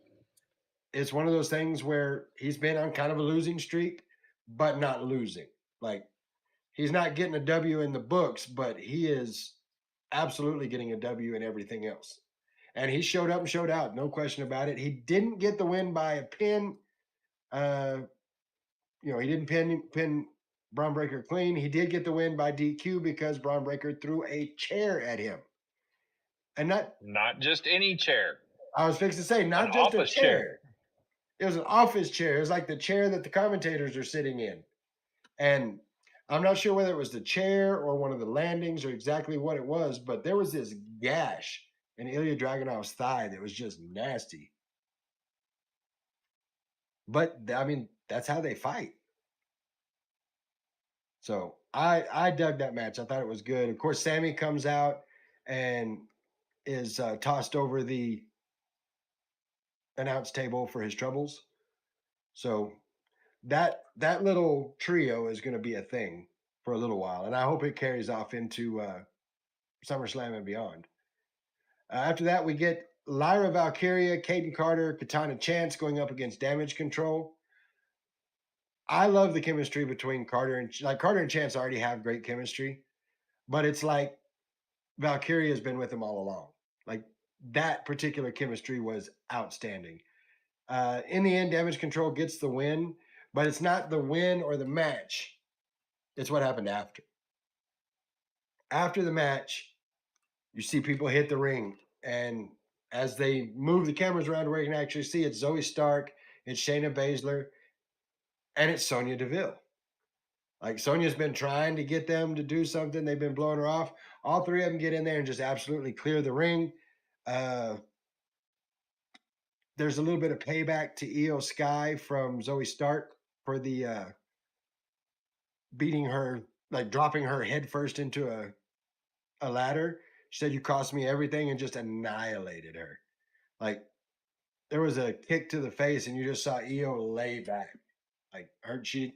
It's one of those things where he's been on kind of a losing streak, but not losing. Like, he's not getting a W in the books, but he is absolutely getting a W in everything else. And he showed up and showed out, no question about it. He didn't get the win by a pin. He didn't pin Braun Breaker clean. He did get the win by DQ because Braun Breaker threw a chair at him. And not just any chair. I was fixing to say, not An just a office chair. chair. It was an office chair. It was like the chair that the commentators are sitting in. And I'm not sure whether it was the chair or one of the landings or exactly what it was, but there was this gash in Ilya Dragunov's thigh that was just nasty. But, I mean, that's how they fight. So I dug that match. I thought it was good. Of course, Sammy comes out and is tossed over the announce table for his troubles. So that little trio is going to be a thing for a little while, and I hope it carries off into SummerSlam and beyond. After that, we get Lyra Valkyria, Kaden Carter, Katana Chance going up against Damage Control. I love the chemistry between Carter and Chance already have great chemistry, but it's like Valkyria has been with them all along. Like, that particular chemistry was outstanding. In the end, Damage Control gets the win, but it's not the win or the match. It's what happened after. After the match, you see people hit the ring, and as they move the cameras around where you can actually see, it's Zoe Stark, it's Shayna Baszler, and it's Sonya Deville. Like, Sonya's been trying to get them to do something. They've been blowing her off. All three of them get in there and just absolutely clear the ring. There's a little bit of payback to Io Sky from Zoe Stark for the beating her, like dropping her head first into a ladder. She said, "You cost me everything," and just annihilated her. Like, there was a kick to the face, and you just saw Io lay back. Like, she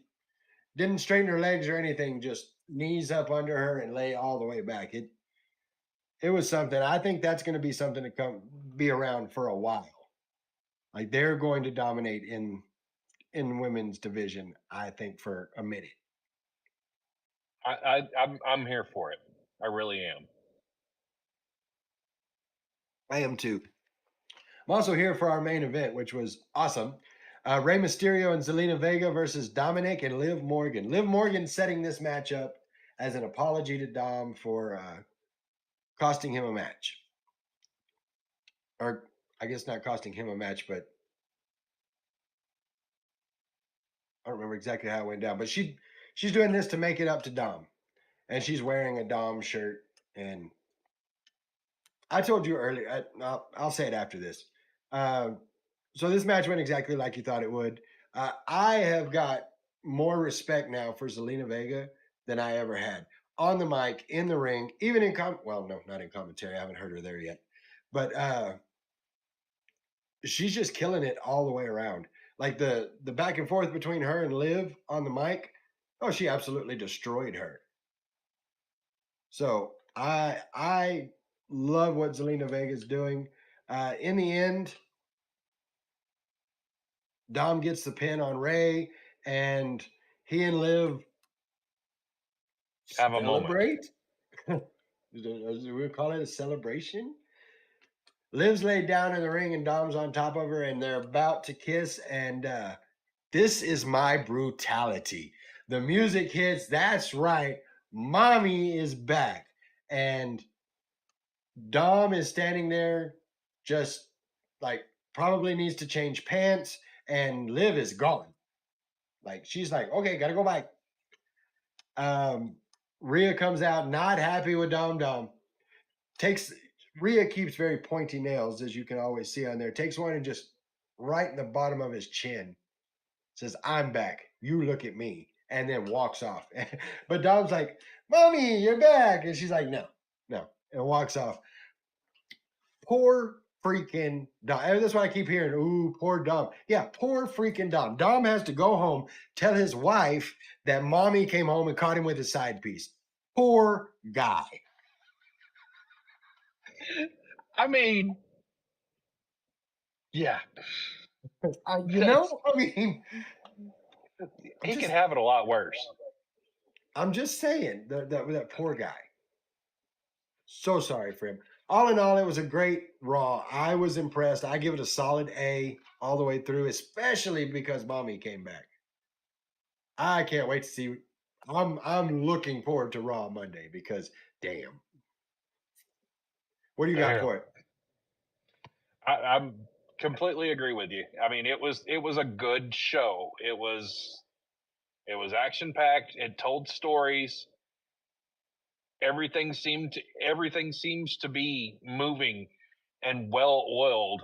didn't straighten her legs or anything, just knees up under her and lay all the way back. It was something. I think that's going to be something to be around for a while. Like, they're going to dominate in women's division, I think, for a minute. I'm here for it. I really am. I am too. I'm also here for our main event, which was awesome. Rey Mysterio and Zelina Vega versus Dominic and Liv Morgan. Liv Morgan setting this match up as an apology to Dom for costing him a match. Or I guess not costing him a match, but I don't remember exactly how it went down. But she's doing this to make it up to Dom. And she's wearing a Dom shirt. And I told you earlier, I'll say it after this. So this match went exactly like you thought it would. I have got more respect now for Zelina Vega than I ever had on the mic, in the ring, even in well, no, not in commentary. I haven't heard her there yet, but she's just killing it all the way around. Like the back and forth between her and Liv on the mic. Oh, she absolutely destroyed her. So I love what Zelina Vega's doing. In the end, Dom gets the pin on Ray, and he and Liv Have a moment. celebrate. We call it a celebration. Liv's laid down in the ring, and Dom's on top of her, and they're about to kiss. And this is my brutality. The music hits. That's right. Mommy is back. And Dom is standing there, just like probably needs to change pants, and Liv is gone. Like she's like, okay, gotta go back. Rhea comes out, not happy with Dom. Rhea keeps very pointy nails, as you can always see on there. Takes one and just right in the bottom of his chin. Says, I'm back. You look at me. And then walks off. But Dom's like, Mommy, you're back. And she's like, no. And walks off. Poor freaking Dom. And that's why I keep hearing, ooh, poor Dom. Yeah, poor freaking Dom. Dom has to go home, tell his wife that Mommy came home and caught him with a side piece. Poor guy. I mean, yeah, I mean, he could have it a lot worse. I'm just saying that poor guy. So sorry for him. All in all, it was a great Raw. I was impressed. I give it a solid A all the way through, especially because Mommy came back. I can't wait to see. I'm looking forward to Raw Monday because damn. What do you got for it? I'm completely agree with you. I mean, it was a good show. It was action packed. It told stories. Everything seems to be moving and well oiled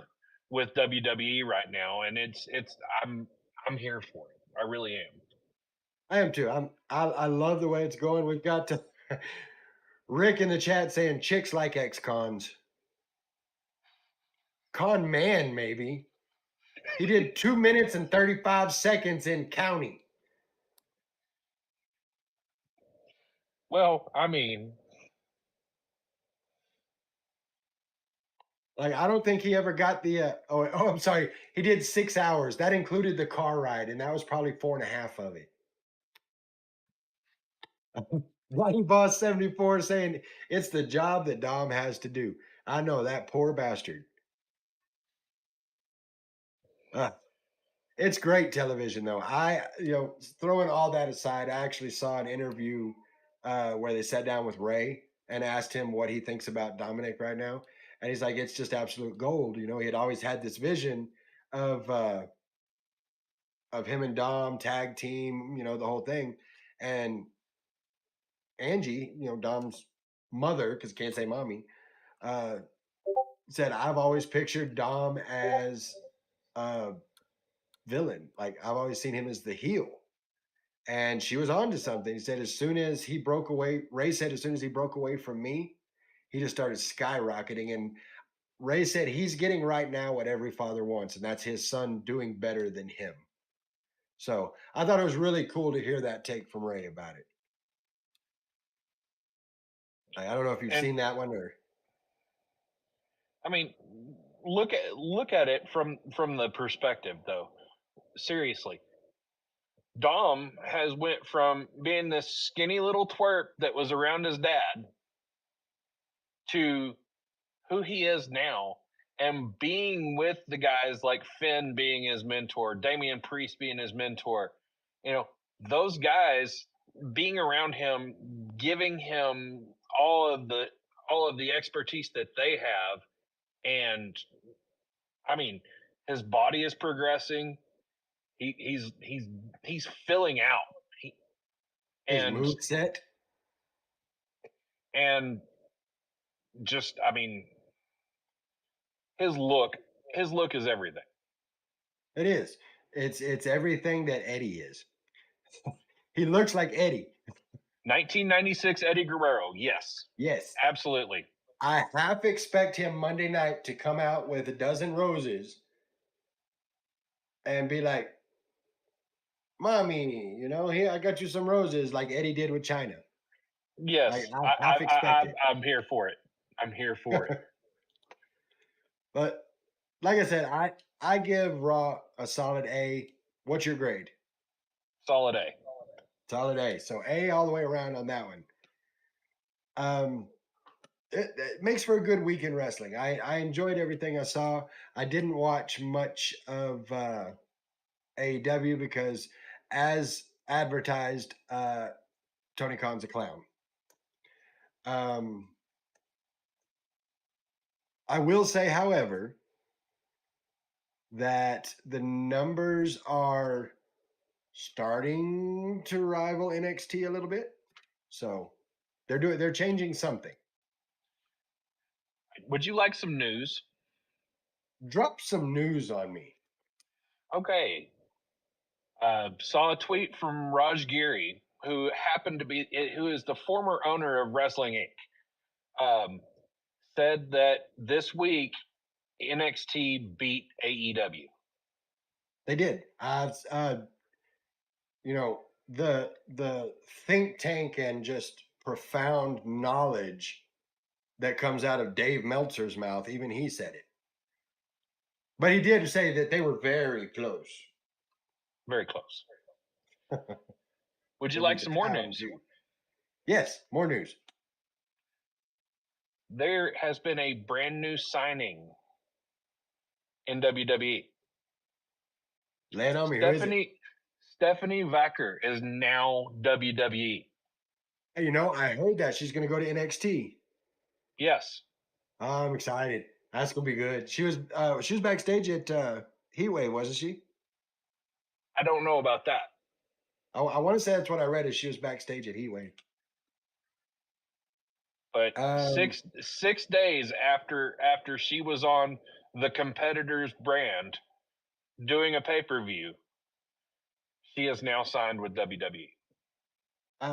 with WWE right now, and I'm here for it. I really am. I am too. I love the way it's going. We've got to Rick in the chat saying chicks like ex-cons. Con man, maybe. He did 2 minutes and 35 seconds in county. Well, I mean, Like, I don't think he ever got the, I'm sorry. He did 6 hours. That included the car ride, and that was probably 4.5 of it. White Boss 74 saying it's the job that Dom has to do. I know that poor bastard. It's great television, though. Throwing all that aside, I actually saw an interview where they sat down with Ray and asked him what he thinks about Dominic right now, and he's like, "It's just absolute gold." He had always had this vision of him and Dom tag team, the whole thing, and Angie, Dom's mother, because can't say mommy, said, "I've always pictured Dom as a villain. Like I've always seen him as the heel." And she was on to something. He said, as soon as he broke away, Ray said, as soon as he broke away from me, he just started skyrocketing. And Ray said he's getting right now what every father wants, and that's his son doing better than him. So I thought it was really cool to hear that take from Ray about it. I don't know if you've seen that one or. I mean, look at it from the perspective though. Seriously, Dom has went from being this skinny little twerp that was around his dad to who he is now, and being with the guys like Finn being his mentor, Damian Priest being his mentor. Those guys being around him, giving him all of the expertise that they have. And I mean, his body is progressing. He's filling out. His move set. And just, I mean, his look is everything. It is. It's everything that Eddie is. He looks like Eddie. 1996 Eddie Guerrero. Yes, Yes. absolutely. I half expect him Monday night to come out with a dozen roses and be like, "Mommy, here I got you some roses," like Eddie did with China. Like Yes, I half expect it. I'm here for it. I'm here for it. But like I said, I give Raw a solid A. What's your grade? Solid A. Solid A. So A all the way around on that one. It makes for a good week in wrestling. I enjoyed everything I saw. I didn't watch much of AEW because, as advertised, Tony Khan's a clown. I will say, however, that the numbers are starting to rival NXT a little bit. So they're changing something. Would you like some news? Drop some news on me. Okay. Saw a tweet from Raj Giri, who is the former owner of Wrestling Inc. Said that this week NXT beat AEW. They did. The think tank and just profound knowledge that comes out of Dave Meltzer's mouth, even he said it. But he did say that they were very close. Very close. Would you They like beat some the more town, news? too. Yes, more news. There has been a brand new signing in WWE. Lay it on me. Who is it? Stephanie Vacker is now WWE. Hey, I heard that she's going to go to NXT. Yes. I'm excited. That's going to be good. She was backstage at Heatwave, wasn't she? I don't know about that. I want to say that's what I read. Is she was backstage at Heatwave. But 6 days after she was on the competitor's brand doing a pay-per-view, she is now signed with WWE.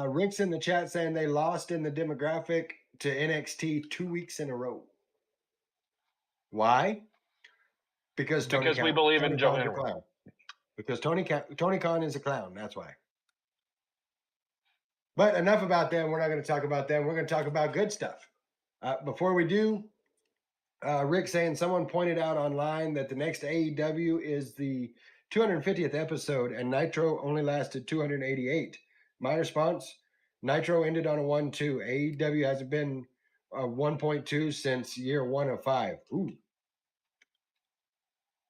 Rick's in the chat saying they lost in the demographic to NXT 2 weeks in a row. Why? Because we believe in Joe Khan's a Henry. clown. Because Tony Khan is a clown. That's why. But enough about them. We're not going to talk about them. We're going to talk about good stuff. Before we do, Rick saying someone pointed out online that the next AEW is the 250th episode and Nitro only lasted 288. My response, Nitro ended on a 1-2. AEW hasn't been a 1.2 since year 1 of 5. Ooh.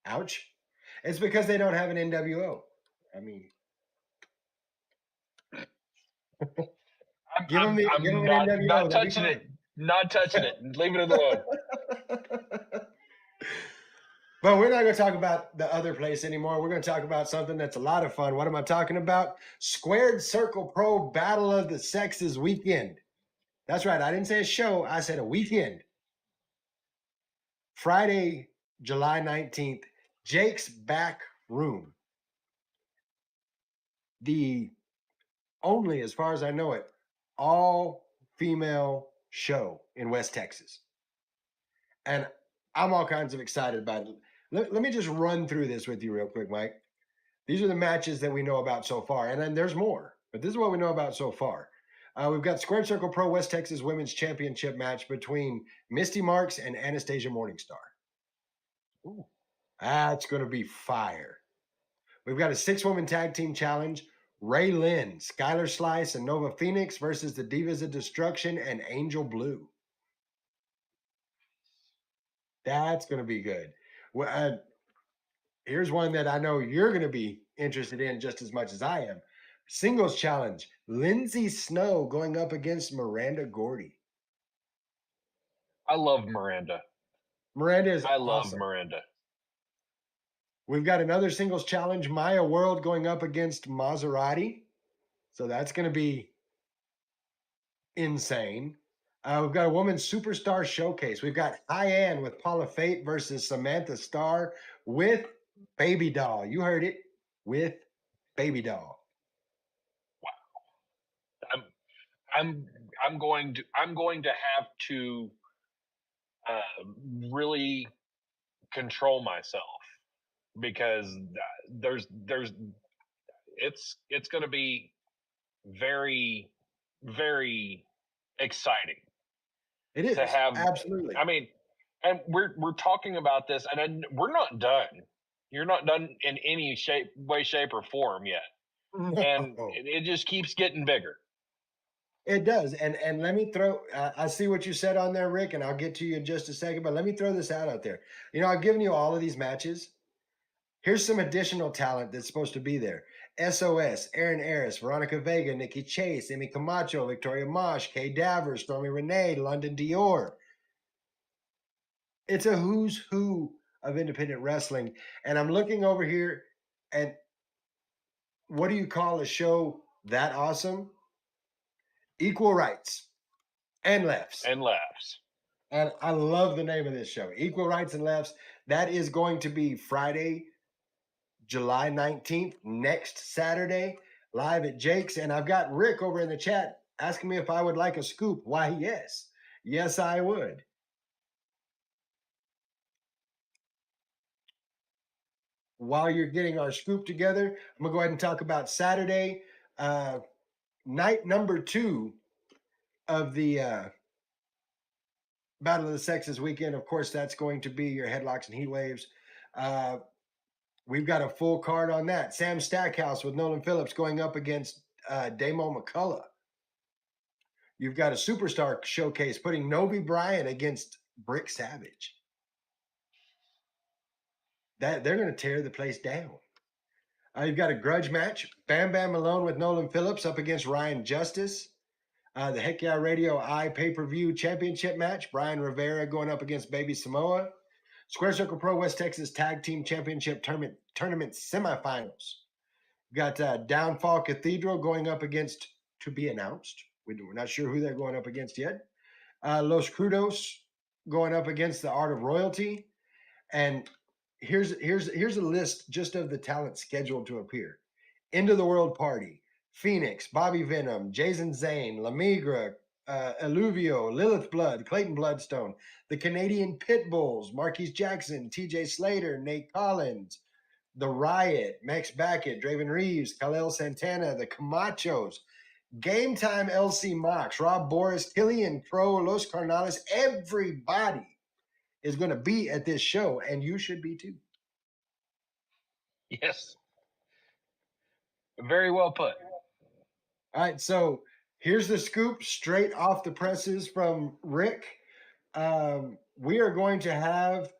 Ouch. It's because they don't have an NWO. I mean, give them an NWO. Not touching it. Not touching it. Leave it alone. But we're not going to talk about the other place anymore. We're going to talk about something that's a lot of fun. What am I talking about? Squared Circle Pro Battle of the Sexes weekend. That's right. I didn't say a show. I said a weekend. Friday, July 19th, Jake's Back Room. The only, as far as I know it, all-female show in West Texas. And I'm all kinds of excited about it. Let me just run through this with you real quick, Mike. These are the matches that we know about so far. And then there's more, but this is what we know about so far. We've got Squared Circle Pro West Texas Women's Championship match between Misty Marks and Anastasia Morningstar. Ooh, that's going to be fire. We've got a 6-woman tag team challenge. Ray Lynn, Skylar Slice, and Nova Phoenix versus the Divas of Destruction and Angel Blue. That's going to be good. Well, here's one that I know you're going to be interested in just as much as I am. Singles challenge. Lindsay Snow going up against Miranda Gordy. I love Miranda. Miranda is I love awesome. Miranda. We've got another singles challenge. Maya World going up against Maserati. So that's going to be insane. We've got a women's superstar showcase. We've got Hyann with Paula Fate versus Samantha Starr with Baby Doll. You heard it. With Baby Doll. I'm going to have to really control myself because there's it's going to be very very exciting It is to have. absolutely. I mean, and we're talking about this, and we're not done. You're not done in any way, shape, or form yet, and No. it just keeps getting bigger. It does, and let me throw. I see what you said on there, Rick, and I'll get to you in just a second. But let me throw this out there. You know, I've given you all of these matches. Here's some additional talent that's supposed to be there. SOS, Aaron Ayres, Veronica Vega, Nikki Chase, Amy Camacho, Victoria Mosh, Kay Davers, Stormy Renee, London Dior. It's a who's who of independent wrestling. And I'm looking over here, and what do you call a show that awesome? Equal rights and lefts. And laughs. And I love the name of this show, Equal Rights and Lefts. That is going to be Friday, July 19th, next Saturday, live at Jake's. And I've got Rick over in the chat asking me if I would like a scoop. Why, yes. Yes, I would. While you're getting our scoop together, I'm going to go ahead and talk about Saturday, night number 2 of the Battle of the Sexes weekend. Of course, that's going to be your headlocks and heat waves. We've got a full card on that. Sam Stackhouse with Nolan Phillips going up against Damo McCullough. You've got a superstar showcase putting Novi Bryan against Brick Savage. They're going to tear the place down. You've got a grudge match. Bam Bam Malone with Nolan Phillips up against Ryan Justice. The Heck Yeah Radio I pay-per-view championship match. Brian Rivera going up against Baby Samoa. Square Circle Pro West Texas Tag Team Championship Tournament semifinals. Got Downfall Cathedral going up against, to be announced. We're not sure who they're going up against yet. Los Crudos going up against the Art of Royalty. And here's a list just of the talent scheduled to appear. End of the World Party, Phoenix, Bobby Venom, Jason Zane, La Migra, Eluvio, Lilith Blood, Clayton Bloodstone, the Canadian Pitbulls, Marquise Jackson, TJ Slater, Nate Collins, The Riot, Max Backett, Draven Reeves, Khalil Santana, the Camachos, Game Time LC Mox, Rob Boris, Killian Crow, Los Carnales. Everybody is going to be at this show, and you should be too. Yes. Very well put. All right, so here's the scoop straight off the presses from Rick. We are going to have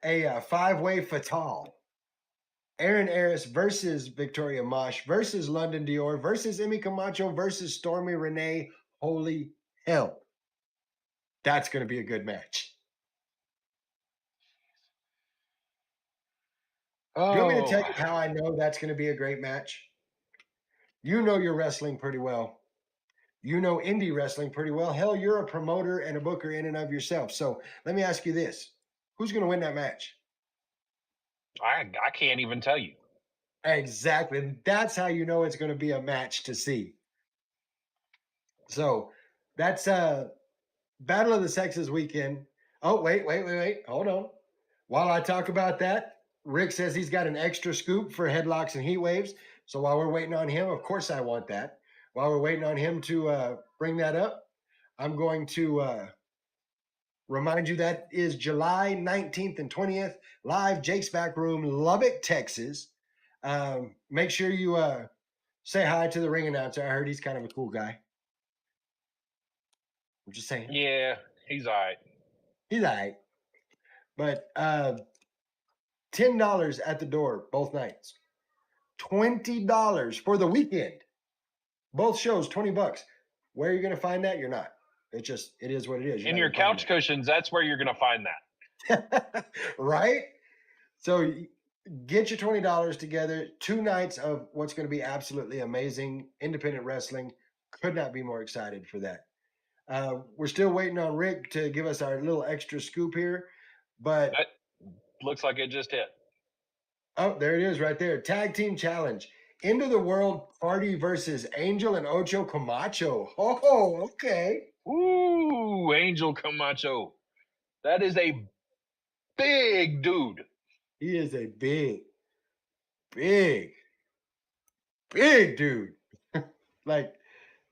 a five-way fatal. Aaron Ayres versus Victoria Mosh versus London Dior versus Emi Camacho versus Stormy Renee. Holy hell. That's going to be a good match. Do you want me to tell you how I know that's going to be a great match? You know your wrestling pretty well. You know indie wrestling pretty well. Hell, you're a promoter and a booker in and of yourself. So let me ask you this. Who's going to win that match? I can't even tell you. Exactly. That's how you know it's going to be a match to see. So that's Battle of the Sexes weekend. Oh, wait. Hold on. While I talk about that, Rick says he's got an extra scoop for headlocks and heat waves. So while we're waiting on him, of course I want that. While we're waiting on him to bring that up, I'm going to remind you that is July 19th and 20th, live Jake's Back Room, Lubbock, Texas. Make sure you say hi to the ring announcer. I heard he's kind of a cool guy. I'm just saying. Yeah, he's all right. He's all right. But $10 at the door both nights. $20 for the weekend. Both shows, $20. Where are you going to find that? You're not. It is what it is. In your couch cushions, that's where you're going to find that. Right? So get your $20 together. 2 nights of what's going to be absolutely amazing independent wrestling. Could not be more excited for that. We're still waiting on Rick to give us our little extra scoop here, but That looks like it just hit. oh, there it is right there. Tag Team Challenge. End of the World Party versus Angel and Ocho Camacho. Oh, okay. Ooh, Angel Camacho. That is a big dude. He is a big, big, big dude. Like,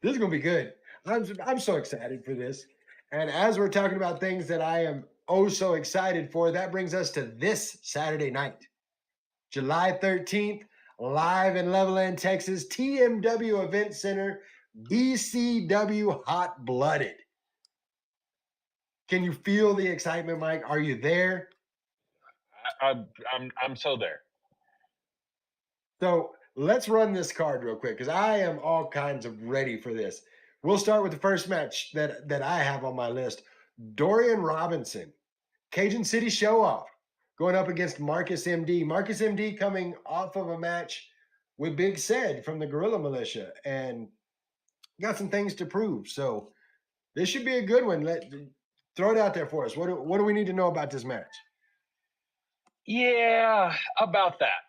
this is gonna be good. I'm so excited for this. And as we're talking about things that I am oh so excited for, that brings us to this Saturday night, July 13th, live in Levelland, Texas, TMW Event Center, BCW Hot Blooded. Can you feel the excitement, Mike? Are you there? I'm so there. So let's run this card real quick because I am all kinds of ready for this. We'll start with the first match that I have on my list. Dorian Robinson, Cajun City Show Off, going up against Marcus MD. Marcus MD coming off of a match with Big Said from the Guerrilla Militia and got some things to prove. So this should be a good one. Throw it out there for us. What do we need to know about this match? Yeah, about that.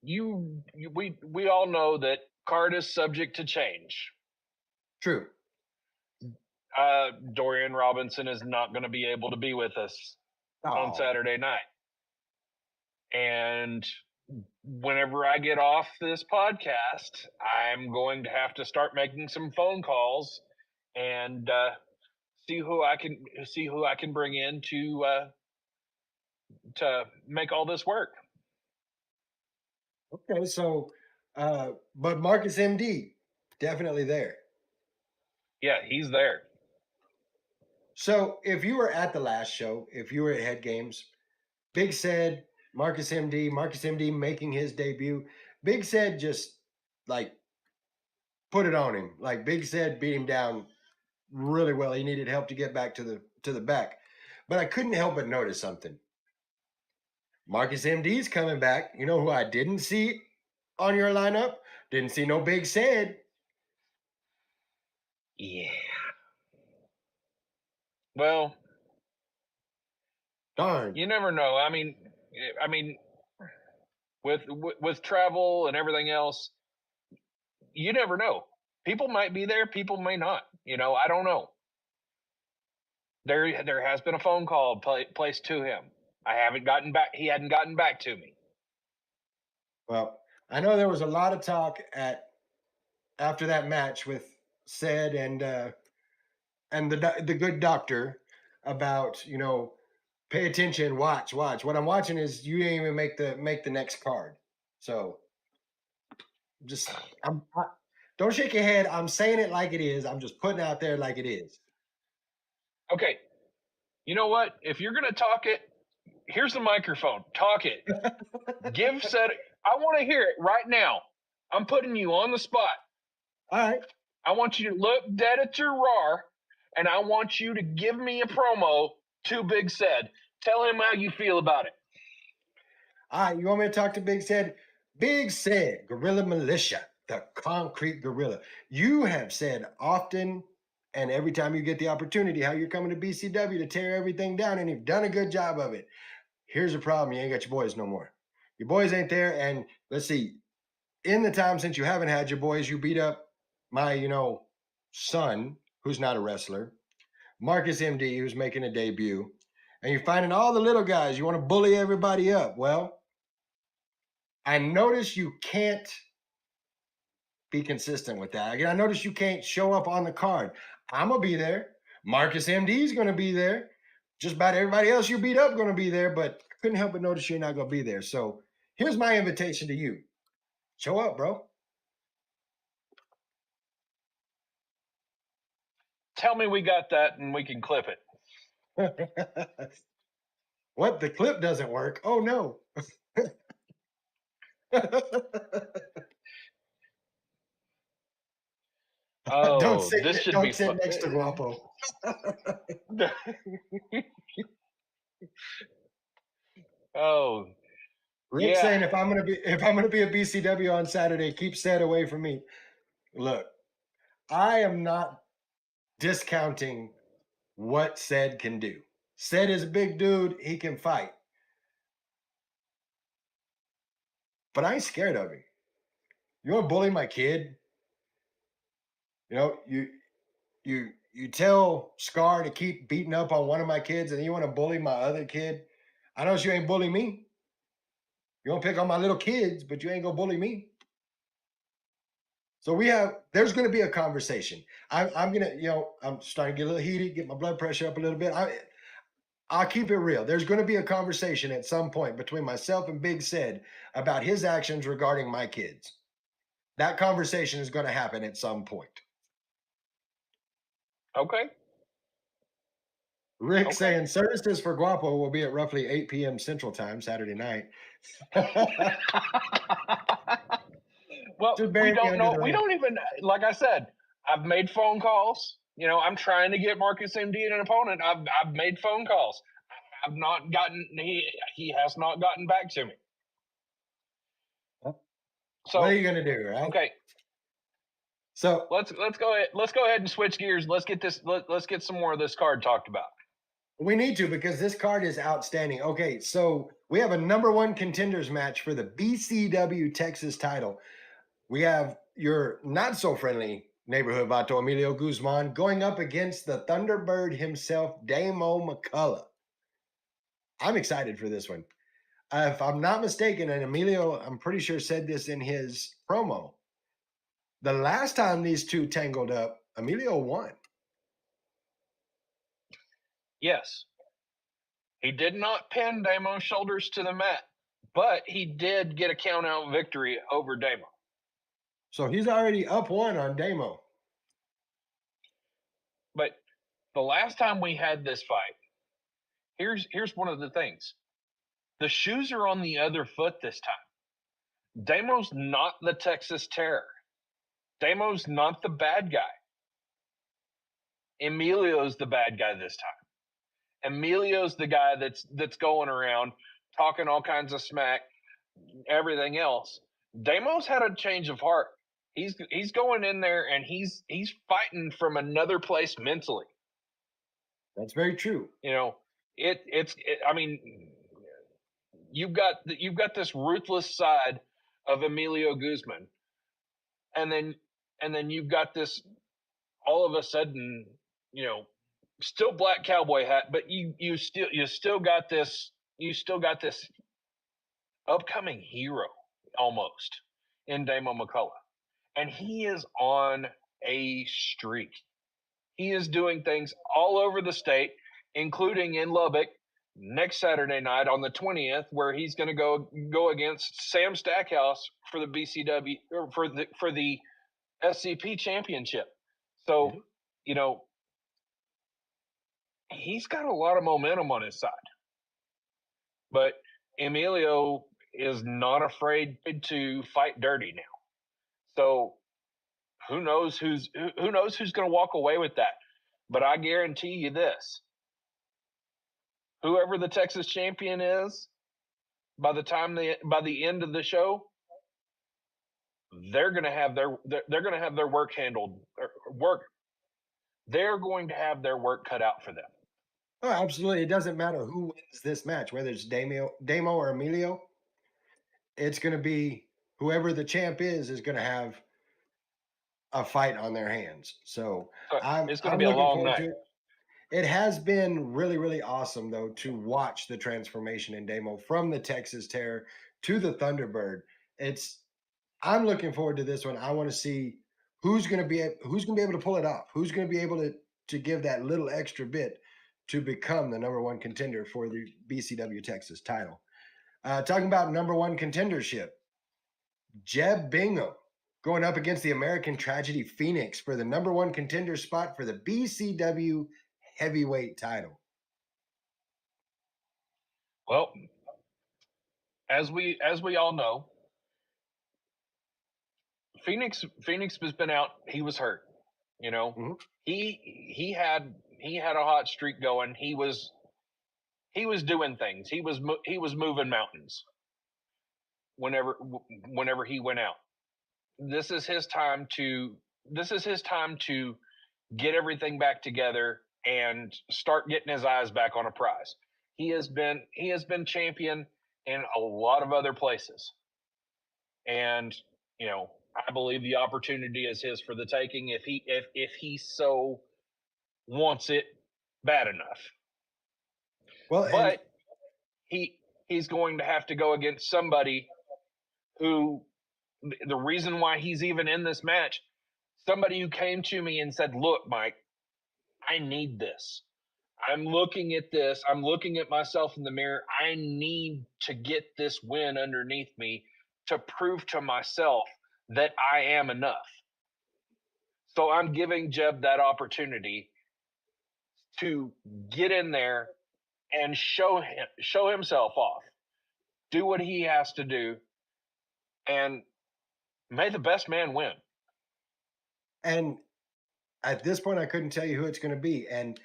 We all know that card is subject to change. True. Dorian Robinson is not going to be able to be with us on Saturday night. And whenever I get off this podcast, I'm going to have to start making some phone calls and see who I can bring in to make all this work. Okay, so but Marcus MD definitely there. Yeah, he's there. So if you were at the last show, if you were at Head Games, Big Said, Marcus MD making his debut. Big Said just like put it on him. Like Big Said beat him down really well. He needed help to get back to the back. But I couldn't help but notice something. Marcus MD's coming back. You know who I didn't see on your lineup? Didn't see no Big Said. Yeah. Well, darn. You never know. I mean, with travel and everything else, you never know. People might be there, people may not. I don't know. There has been a phone call placed to him. I haven't gotten back. He hadn't gotten back to me. Well, I know there was a lot of talk after that match with Said and the good doctor about pay attention, watch. What I'm watching is you didn't even make the next card. So just don't shake your head. I'm saying it like it is. I'm just putting it out there like it is. Okay. You know what? If you're gonna talk it, here's the microphone. Talk it. Give Said. I want to hear it right now. I'm putting you on the spot. All right. I want you to look dead at your RAR, and I want you to give me a promo to Big Said. Tell him how you feel about it. All right, you want me to talk to Big Said? Big Said, Guerrilla Militia, the concrete gorilla. You have said often and every time you get the opportunity how you're coming to BCW to tear everything down, and you've done a good job of it. Here's the problem. You ain't got your boys no more. Your boys ain't there, and let's see. In the time since you haven't had your boys, you beat up my, son, who's not a wrestler, Marcus MD, who's making a debut, and you're finding all the little guys. You want to bully everybody up. Well, I notice you can't be consistent with that. Again, I notice you can't show up on the card. I'm going to be there. Marcus MD is going to be there. Just about everybody else you beat up going to be there, but I couldn't help but notice you're not going to be there. So here's my invitation to you. Show up, bro. Tell me we got that and we can clip it. What? The clip doesn't work? Oh, no. Oh, don't sit next to Guapo. Oh, Rick's saying if I'm gonna be a BCW on Saturday, keep Said away from me. Look, I am not discounting what Said can do. Said is a big dude; he can fight. but I ain't scared of him. You want to bully my kid? You know, you tell Scar to keep beating up on one of my kids, and you want to bully my other kid. I know you ain't bully me. You want to pick on my little kids, but you ain't gonna bully me. So there's going to be a conversation. I'm gonna, I'm starting to get a little heated, get my blood pressure up a little bit. I'll keep it real. There's going to be a conversation at some point between myself and Big Sid about his actions regarding my kids. That conversation is going to happen at some point. Okay. Rick Okay. saying services for Guapo will be at roughly 8 p.m. Central Time Saturday night. Well, Just bury we me don't under know. the We rug. don't even, like I said, I've made phone calls. You know, I'm trying to get Marcus MD an opponent. I've made phone calls. I have not gotten, he has not gotten back to me. So What are you going to do, right? okay, So let's go ahead and switch gears. Let's get this. Let's get some more of this card talked about. we need to, because this card is outstanding. Okay, so we have a number one contenders match for the BCW Texas title. We have your not so friendly neighborhood Vato Emilio Guzman going up against the Thunderbird himself, Damo McCullough. I'm excited for this one. If I'm not mistaken, and Emilio, I'm pretty sure, said this in his promo, the last time these two tangled up, Emilio won. Yes, he did not pin Damo's shoulders to the mat, but he did get a count out victory over Damo. So he's already up one on Damo. But the last time we had this fight, here's one of the things. The shoes are on the other foot this time. Damo's not the Texas Terror. Damo's not the bad guy. Emilio's the bad guy this time. Emilio's the guy that's going around talking all kinds of smack, everything else. Damo's had a change of heart. He's going in there and he's fighting from another place mentally. That's very true. You know, I mean, you've got this ruthless side of Emilio Guzman, and then you've got this all of a sudden, still black cowboy hat, but you still got this upcoming hero almost in Damo McCullough, and he is on a streak. He is doing things all over the state, including in Lubbock next Saturday night on the 20th, where he's going to go against Sam Stackhouse for the BCW or for the SCP championship. So, he's got a lot of momentum on his side. But Emilio is not afraid to fight dirty now. So who knows who's going to walk away with that? But I guarantee you this: whoever the Texas champion is, by the end of the show, they're going to have their work handled. They're going to have their work cut out for them. Oh, absolutely. It doesn't matter who wins this match, whether it's Damo or Emilio. It's going to be whoever the champ is going to have a fight on their hands. So it's going to I'm be a looking long forward night. to it. It has been really, really awesome, though, to watch the transformation in Damo from the Texas Terror to the Thunderbird. I'm looking forward to this one. I want to see who's going to be able to pull it off. Who's going to be able to give that little extra bit to become the number one contender for the BCW Texas title. Talking about number one contendership, Jeb Bingham going up against the American Tragedy Phoenix for the number one contender spot for the BCW heavyweight title. Well, as we all know, Phoenix has been out. He was hurt. Mm-hmm. He had a hot streak going. He was doing things. He was moving mountains. Whenever he went out, this is his time to get everything back together and start getting his eyes back on a prize. He has been champion in a lot of other places. and I believe the opportunity is his for the taking if he so wants it bad enough. Well, and But he's going to have to go against somebody who the reason why he's even in this match, somebody who came to me and said, "Look, Mike, I need this. I'm looking at this. I'm looking at myself in the mirror. I need to get this win underneath me to prove to myself that I am enough." So I'm giving Jeb that opportunity to get in there and show himself off, do what he has to do, and may the best man win. and at this point, I couldn't tell you who it's going to be. And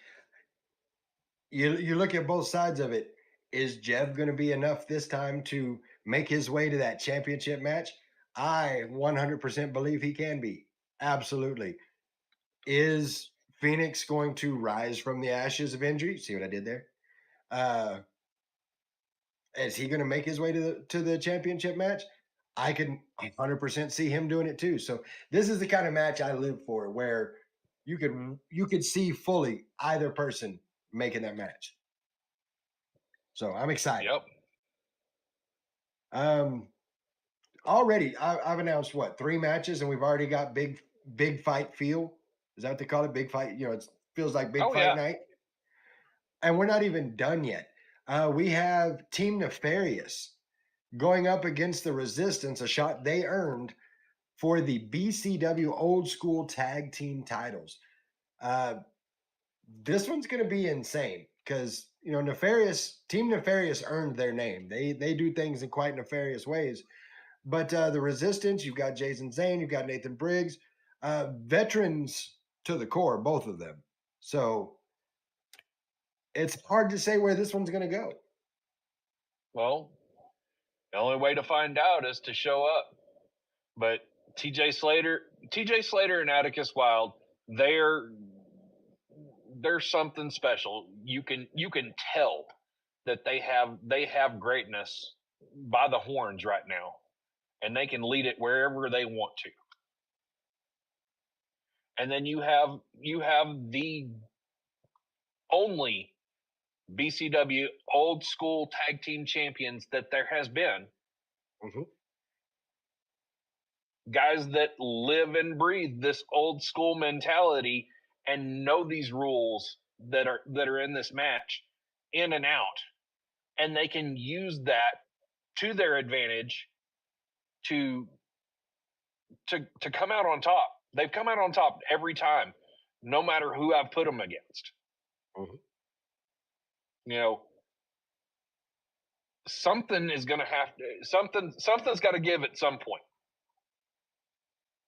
you look at both sides of it. Is Jeb going to be enough this time to make his way to that championship match? I 100% believe he can be. Absolutely. Is Phoenix going to rise from the ashes of injury? See what I did there? Is he going to make his way to the championship match? I can 100% see him doing it too. So this is the kind of match I live for, where you could see fully either person making that match. So I'm excited. Yep. Already I've announced 3 matches, and we've already got big fight feel. Is that what they call it? Big fight. It feels like big fight night. And we're not even done yet. We have Team Nefarious going up against the Resistance, a shot they earned for the BCW Old School Tag Team titles. This one's going to be insane because Team Nefarious earned their name. They do things in quite nefarious ways. But the Resistance, you've got Jason Zane, you've got Nathan Briggs, veterans to the core, both of them. So it's hard to say where this one's going to go. Well, the only way to find out is to show up. But TJ Slater and Atticus Wild, they're something special. You can tell that they have greatness by the horns right now, and they can lead it wherever they want to. And then you have the only BCW old school tag team champions that there has been. Mm-hmm. Guys that live and breathe this old school mentality and know these rules that are in this match in and out, and they can use that to their advantage to come out on top. They've come out on top every time, no matter who I've put them against. Mm-hmm. Something's got to give at some point.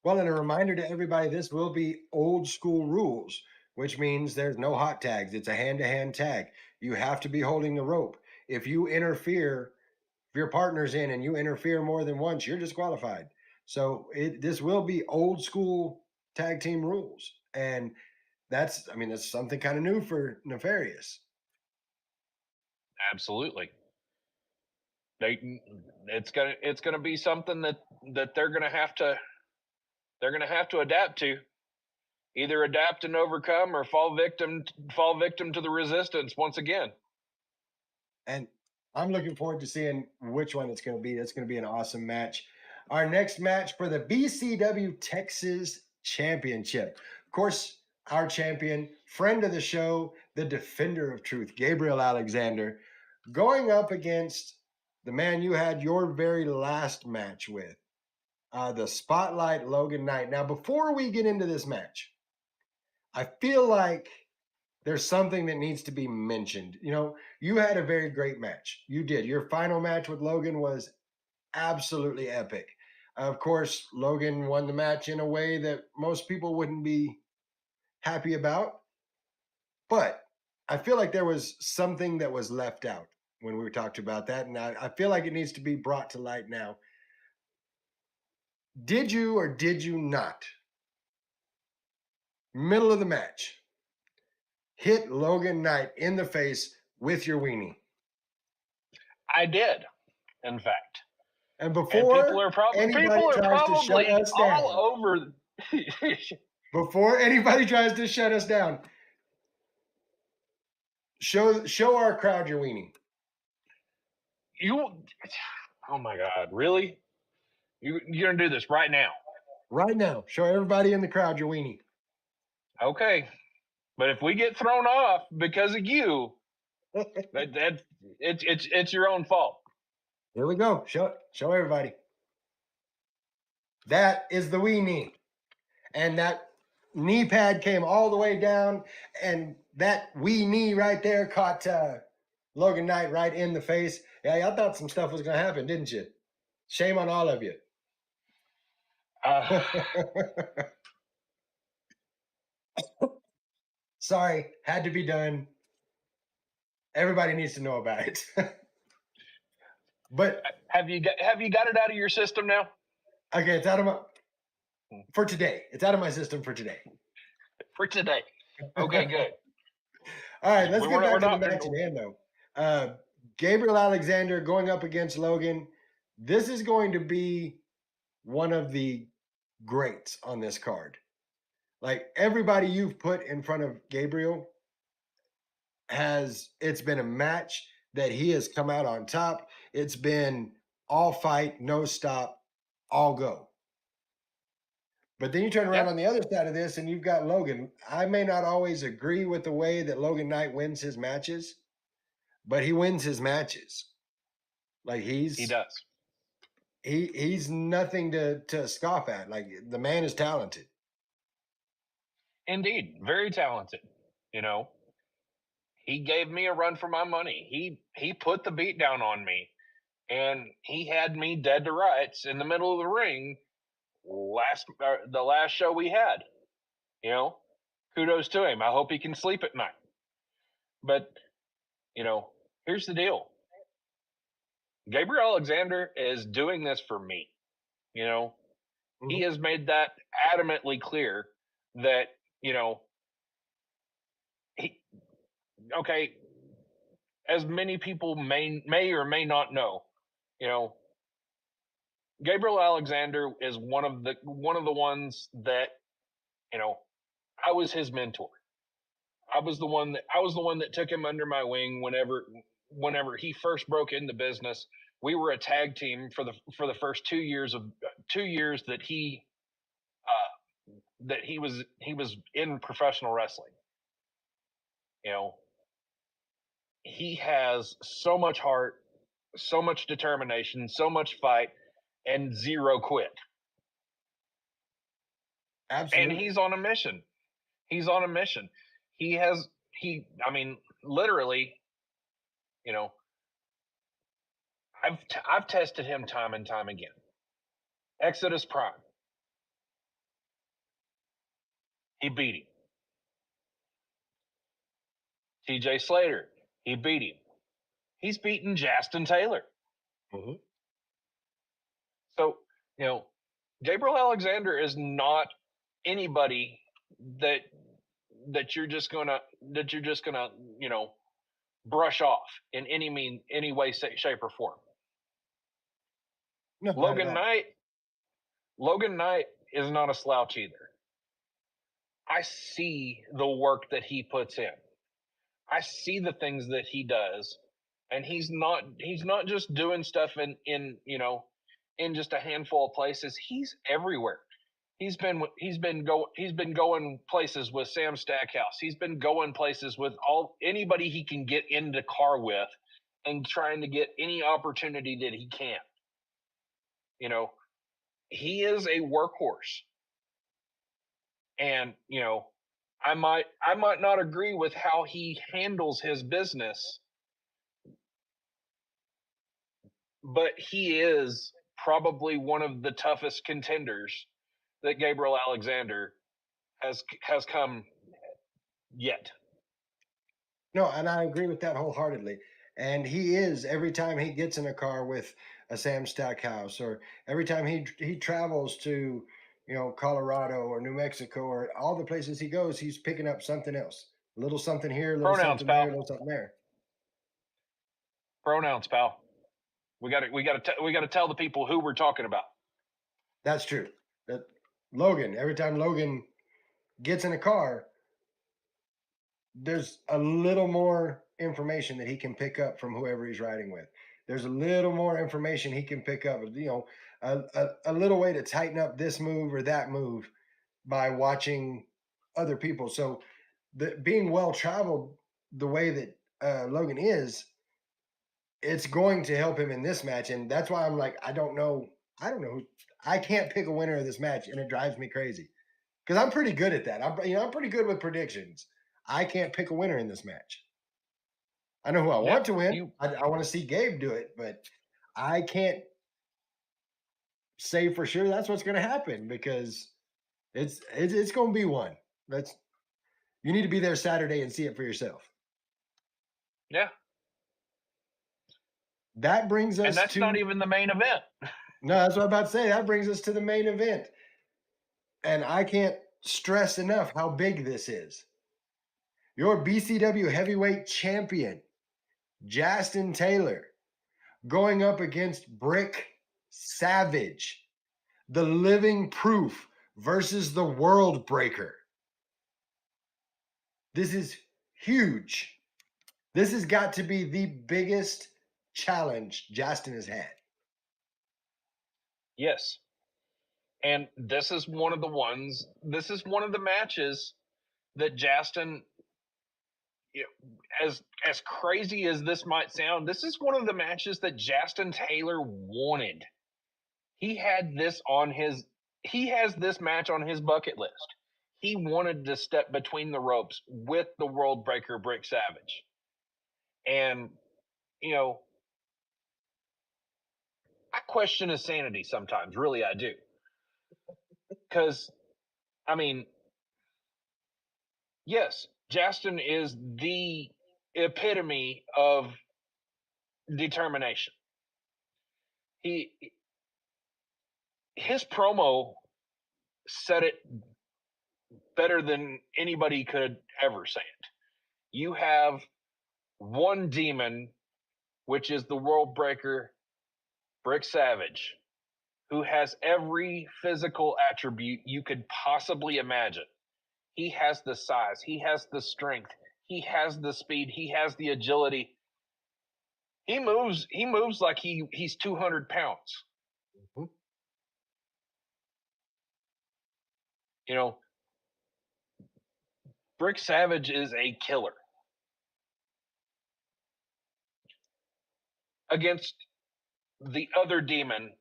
Well, and a reminder to everybody, this will be old school rules, which means there's no hot tags. It's a hand-to-hand tag. You have to be holding the rope. If you interfere, if your partner's in and you interfere more than once, you're disqualified. So this will be old school tag team rules. And that's something kind of new for Nefarious. Absolutely. It's gonna be something that they're gonna have to adapt to, either adapt and overcome, or fall victim to the Resistance once again. And I'm looking forward to seeing which one it's going to be. It's going to be an awesome match. Our next match for the BCW Texas Championship. Of course, our champion, friend of the show, the defender of truth, Gabriel Alexander, going up against the man you had your very last match with, the Spotlight Logan Knight. Now, before we get into this match, I feel like there's something that needs to be mentioned. You had a very great match. You did. Your final match with Logan was absolutely epic. Of course, Logan won the match in a way that most people wouldn't be happy about. But I feel like there was something that was left out when we talked about that. And I feel like it needs to be brought to light now. Did you or did you not, middle of the match, hit Logan Knight in the face with your weenie? I did, in fact. And And before people are probably anybody tries to shut us down, all over. before anybody tries to shut us down, show our crowd your weenie. You, oh my God, really? You're gonna do this right now? Right now, show everybody in the crowd your weenie. Okay, but if we get thrown off because of you, it's your own fault. Here we go. Show everybody. That is the weenie. And that knee pad came all the way down, and that wee knee right there caught Logan Knight right in the face. Yeah, y'all thought some stuff was gonna happen, didn't you? Shame on all of you. Sorry, had to be done. Everybody needs to know about it. But have you got it out of your system now? okay, it's out of my for today. It's out of my system for today. For today. Okay, good. All right, let's We're get back not- to the match at hand, though. Gabriel Alexander going up against Logan. This is going to be one of the greats on this card. Like everybody you've put in front of Gabriel it's been a match that he has come out on top. It's been all fight, no stop, all go. But then you turn around on the other side of this and you've got Logan. I may not always agree with the way that Logan Knight wins his matches, but he wins his matches. Like he does. He's nothing to scoff at. Like the man is talented. Indeed, very talented. You know, he gave me a run for my money. He put the beat down on me, and he had me dead to rights in the middle of the ring. The last show we had. You know, kudos to him. I hope he can sleep at night. But you know, here's the deal. Gabriel Alexander is doing this for me. You know, he has made that adamantly clear that, you know, okay, as many people may or may not know, you know, Gabriel Alexander is one of the ones that, you know, I was his mentor. I was the one that took him under my wing whenever he first broke into business. We were a tag team for the first 2 years that he was in professional wrestling. You know, he has so much heart, so much determination, so much fight, and zero quit. Absolutely. And he's on a mission. I mean, literally, you know, I've tested him time and time again. Exodus Prime. He beat him. TJ Slater. He beat him. He's beaten Justin Taylor. Mm-hmm. So, you know, Gabriel Alexander is not anybody that you're just gonna you know, brush off in any way, shape, or form. No, Logan Knight is not a slouch either. I see the work that he puts in. I see the things that he does, and he's not just doing stuff in you know, in just a handful of places. He's everywhere. He's been going places with Sam Stackhouse. He's been going places with anybody he can get in the car with, and trying to get any opportunity that he can. You know, he is a workhorse. And, you know, I might not agree with how he handles his business, but he is probably one of the toughest contenders that Gabriel Alexander has come yet. No, and I agree with that wholeheartedly. And he is, every time he gets in a car with a Sam Stackhouse, or every time he travels to, you know, Colorado or New Mexico or all the places he goes, he's picking up something else. A little something here, a little Pronouns, something pal. there, a little something there. Pronouns, pal. We got to tell the people who we're talking about. That's true. That Logan, every time Logan gets in a car, there's a little more information that he can pick up from whoever he's riding with. There's a little more information he can pick up, a little way to tighten up this move or that move by watching other people. So being well traveled the way that Logan is, it's going to help him in this match. And that's why I'm like, I don't know. I can't pick a winner of this match, and it drives me crazy because I'm pretty good at that. I'm pretty good with predictions. I can't pick a winner in this match. I know who I want to win. I want to see Gabe do it, but I can't say for sure that's what's going to happen because it's going to be one. You need to be there Saturday and see it for yourself. Yeah. That brings us and that's not even the main event. No, that's what I'm about to say. That brings us to the main event. And I can't stress enough how big this is. Your BCW heavyweight champion, Justin Taylor, going up against Brick Savage, the living proof versus the world breaker. This is huge. This has got to be the biggest challenge Justin has had. Yes. And this is one of the matches that Justin, as crazy as this might sound, this is one of the matches that Justin Taylor wanted. He has this match on his bucket list. He wanted to step between the ropes with the world breaker Brick Savage. And, I question his sanity sometimes. Really, I do. Because, yes, Justin is the epitome of determination. His promo said it better than anybody could ever say it. You have one demon, which is the world breaker, Brick Savage, who has every physical attribute you could possibly imagine. He has the size, he has the strength, he has the speed, he has the agility. He moves like he's 200 pounds. Mm-hmm. Brick Savage is a killer. Against the other demon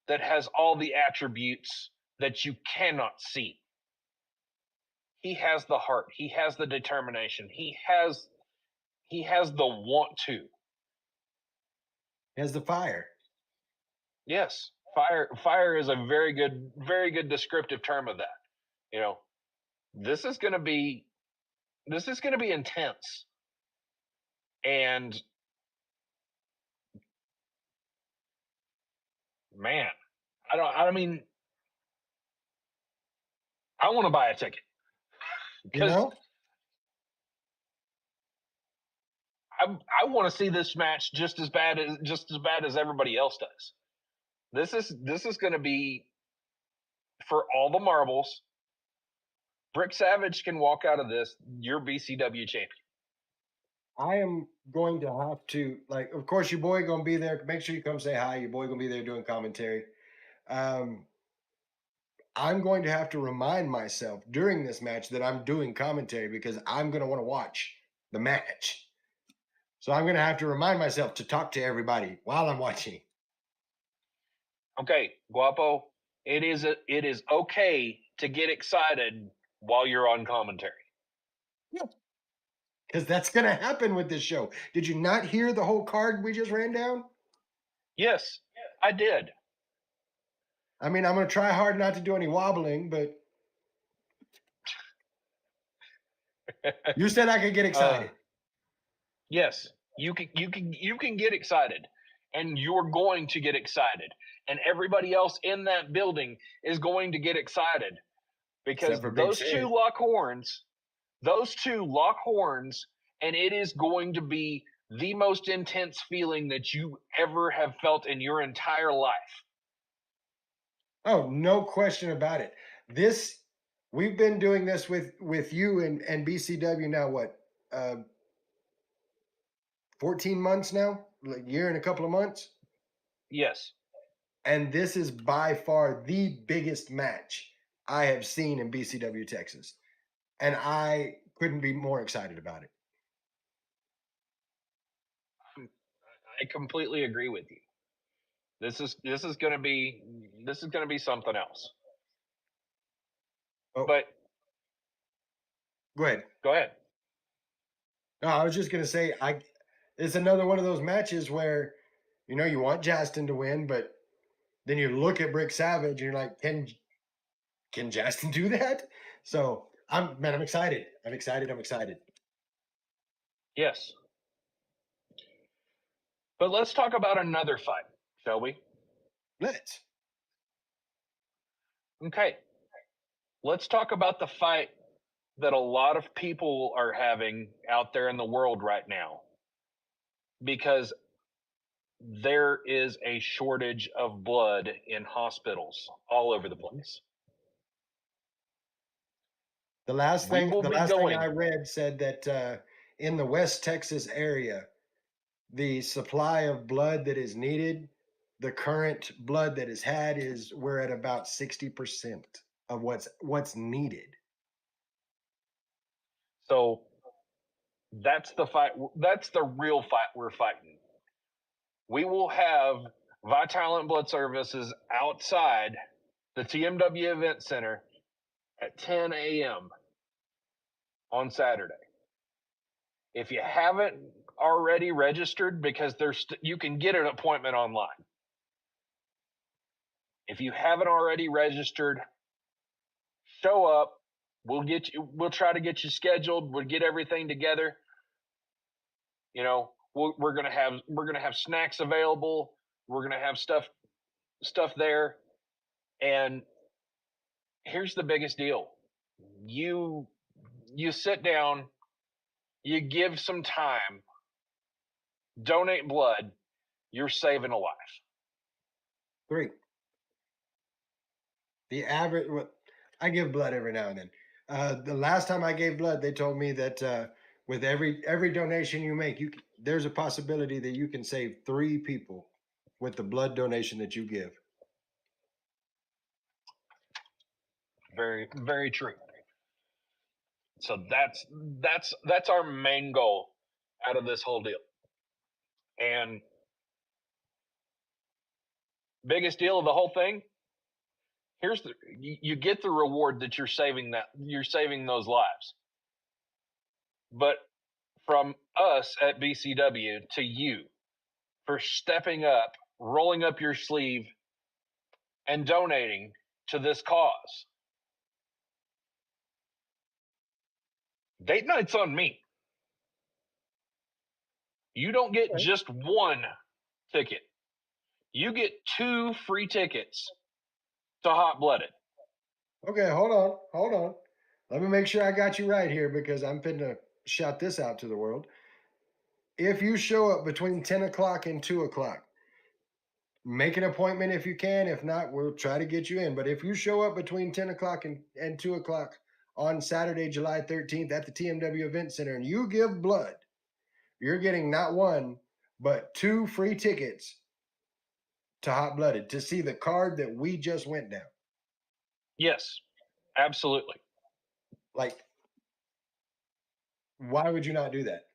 that has all the attributes that you cannot see. He has the heart. He has the determination. He has the want to. He has the fire. Yes. Fire is a very good descriptive term of that. This is going to be intense. And man, I want to buy a ticket. Because I want to see this match just as bad as everybody else does. This is going to be for all the marbles. Brick Savage can walk out of this your BCW champion. I am going to have to, of course, your boy going to be there. Make sure you come say hi. Your boy going to be there doing commentary. I'm going to have to remind myself during this match that I'm doing commentary because I'm going to want to watch the match. So I'm going to have to remind myself to talk to everybody while I'm watching. Okay, Guapo, it is okay to get excited while you're on commentary. Yeah. Because that's going to happen with this show. Did you not hear the whole card we just ran down? Yes, I did. I'm going to try hard not to do any wobbling, but you said I could get excited. Yes, you can get excited, and you're going to get excited, and everybody else in that building is going to get excited because those two lock horns, and it is going to be the most intense feeling that you ever have felt in your entire life. Oh, no question about it. This we've been doing this with you and BCW now. What, 14 months now? Like year and a couple of months. Yes. And this is by far the biggest match I have seen in BCW Texas, and I couldn't be more excited about it. I completely agree with you. This is going to be something else. Oh, But go ahead. go ahead. No, I was just gonna say, it's another one of those matches where, you want Justin to win, but then you look at Brick Savage and you're like, can Justin do that? So I'm excited. I'm excited. Yes. But let's talk about another fight, shall we? Let's. Okay. Let's talk about the fight that a lot of people are having out there in the world right now, because there is a shortage of blood in hospitals all over the place. The last We thing will be going. I read said that in the West Texas area, the supply of blood that is needed, the current blood that is had is we're at about 60% of what's needed. So that's the fight. That's the real fight we're fighting. We will have Vitalent Blood Services outside the TMW Event Center at 10 a.m. on Saturday. If you haven't already registered, because you can get an appointment online. If you haven't already registered, show up. We'll try to get you scheduled. We'll get everything together. We're gonna have snacks available. We're gonna have stuff there. And here's the biggest deal. You sit down, you give some time, donate blood, you're saving a life. 3. The average, I give blood every now and then. The last time I gave blood, they told me that with every donation you make, there's a possibility that you can save 3 people with the blood donation that you give. Very, very true. So that's our main goal out of this whole deal. And biggest deal of the whole thing, you get the reward that you're saving those lives. But from us at BCW to you for stepping up, rolling up your sleeve, and donating to this cause. Date night's on me. You don't get just one ticket. You get 2 free tickets to Hot Blooded. Okay, hold on. Let me make sure I got you right here because I'm finna shout this out to the world. If you show up between 10 o'clock and 2 o'clock, make an appointment if you can. If not, we'll try to get you in. But if you show up between 10 o'clock and 2 o'clock on Saturday, July 13th at the TMW Event Center and you give blood, you're getting not 1, but 2 free tickets to Hot Blooded to see the card that we just went down. Yes, absolutely. Like, why would you not do that?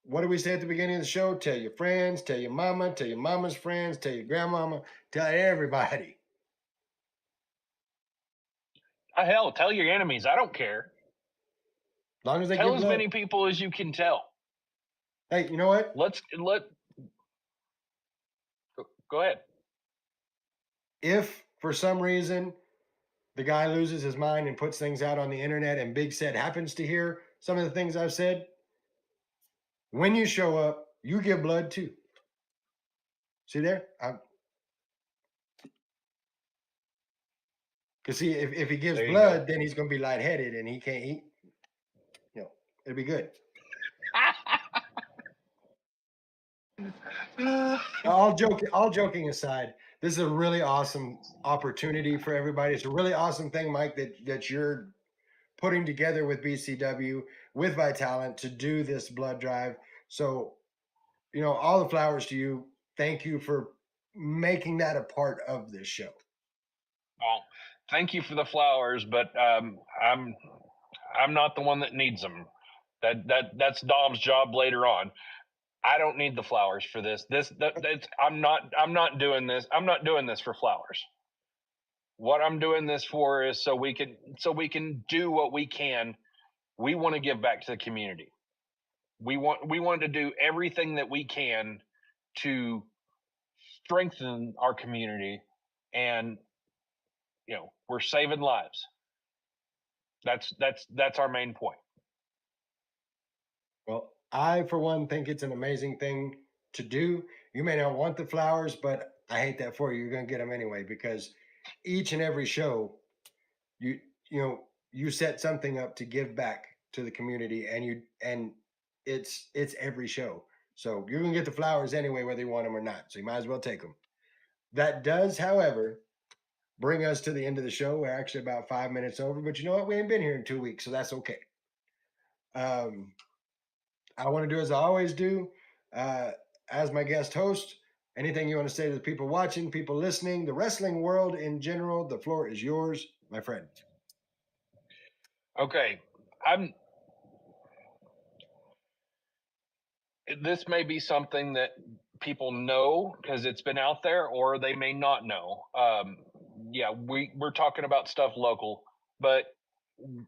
What did we say at the beginning of the show? Tell your friends, tell your mama, tell your mama's friends, tell your grandmama, tell everybody. Hell, tell your enemies. I don't care. As long as they tell give as blood. many people as you can tell. Hey, you know what? Go ahead. If for some reason the guy loses his mind and puts things out on the internet and Big Set happens to hear some of the things I've said, when you show up, you give blood too. See there? Because see, if he gives blood, then he's going to be lightheaded and he can't eat. It'll be good. All joking aside, this is a really awesome opportunity for everybody. It's a really awesome thing, Mike, that you're putting together with BCW, with Vitalent to do this blood drive. So, all the flowers to you. Thank you for making that a part of this show. Well, thank you for the flowers, but I'm not the one that needs them. That's Dom's job later on. I don't need the flowers for this. I'm not doing this. I'm not doing this for flowers. What I'm doing this for is so we can do what we can. We want to give back to the community. We want to do everything that we can to strengthen our community, and we're saving lives. That's our main point. Well, I, for one, think it's an amazing thing to do. You may not want the flowers, but I hate that for you. You're going to get them anyway because each and every show, you you set something up to give back to the community, and it's every show. So you're going to get the flowers anyway, whether you want them or not. So you might as well take them. That does, however, bring us to the end of the show. We're actually about 5 minutes over, but you know what? We ain't been here in 2 weeks, so that's okay. I want to do as I always do, as my guest host. Anything you want to say to the people watching, people listening, the wrestling world in general, the floor is yours, my friend. Okay, this may be something that people know because it's been out there, or they may not know. Yeah, we're talking about stuff local, but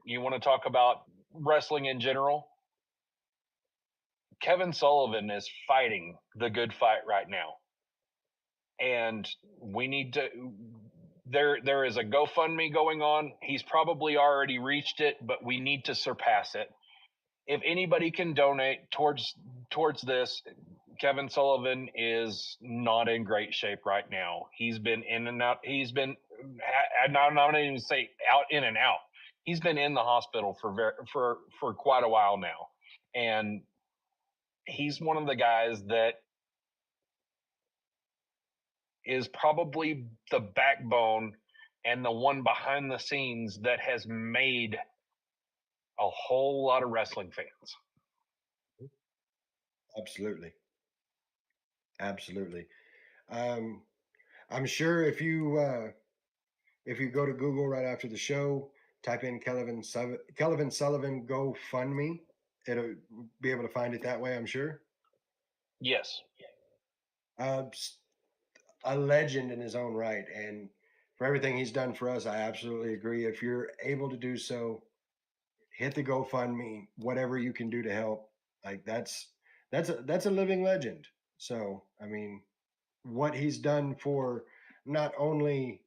you want to talk about wrestling in general? Kevin Sullivan is fighting the good fight right now, and we need to. There is a GoFundMe going on. He's probably already reached it, but we need to surpass it. If anybody can donate towards this, Kevin Sullivan is not in great shape right now. He's been in and out. He's been, I'm not even say out, in and out. He's been in the hospital for quite a while now, and he's one of the guys that is probably the backbone and the one behind the scenes that has made a whole lot of wrestling fans. Absolutely. Absolutely. I'm sure if you go to Google right after the show, type in Kelvin Sullivan GoFundMe, it'll be able to find it that way, I'm sure. Yes. A legend in his own right, and for everything he's done for us, I absolutely agree. If you're able to do so, hit the GoFundMe, whatever you can do to help. Like that's a living legend. So I mean, what he's done for not only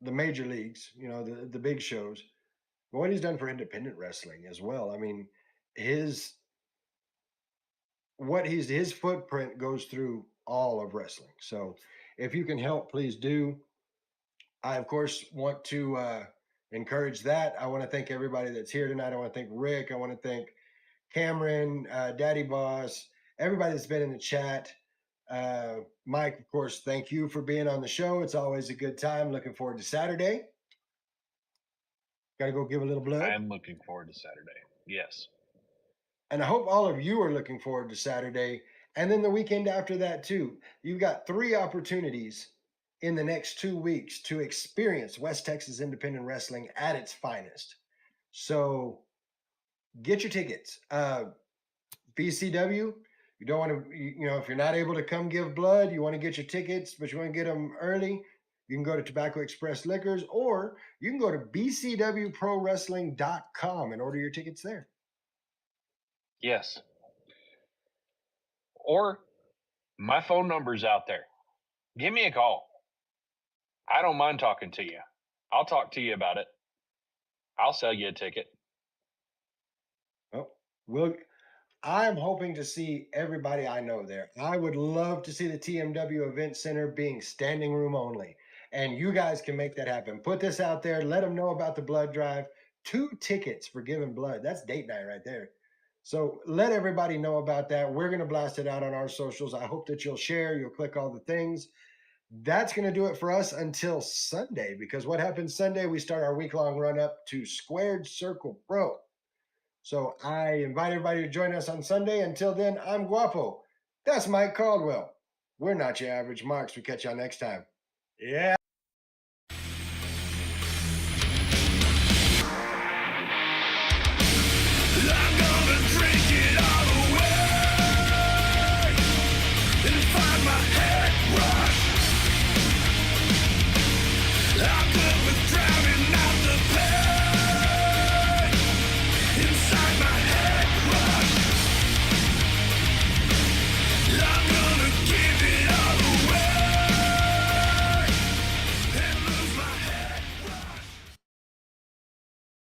the major leagues, the big shows, but what he's done for independent wrestling as well. I mean, his his footprint goes through all of wrestling. So if you can help, please do. I of course want to encourage that. I want to thank everybody that's here tonight. I want to thank Rick. I want to thank Cameron, Daddy Boss, everybody that's been in the chat. Mike, of course, thank you for being on the show. It's always a good time. Looking forward to Saturday. Got to go give a little blood. I am looking forward to Saturday. Yes. And I hope all of you are looking forward to Saturday and then the weekend after that too. You've got 3 opportunities in the next 2 weeks to experience West Texas independent wrestling at its finest. So get your tickets. BCW, you don't want to, if you're not able to come give blood, you want to get your tickets, but you want to get them early, you can go to Tobacco Express Liquors, or you can go to bcwprowrestling.com and order your tickets there. Yes. Or my phone number's out there. Give me a call. I don't mind talking to you. I'll talk to you about it. I'll sell you a ticket. Well, I'm hoping to see everybody I know there. I would love to see the TMW Event Center being standing room only. And you guys can make that happen. Put this out there. Let them know about the blood drive. 2 tickets for giving blood. That's date night right there. So let everybody know about that. We're going to blast it out on our socials. I hope that you'll share, you'll click all the things. That's going to do it for us until Sunday, because what happens Sunday, we start our week-long run up to Squared Circle Pro. So I invite everybody to join us on Sunday. Until then, I'm Guapo. That's Mike Caldwell. We're not your average marks. We catch y'all next time. Yeah.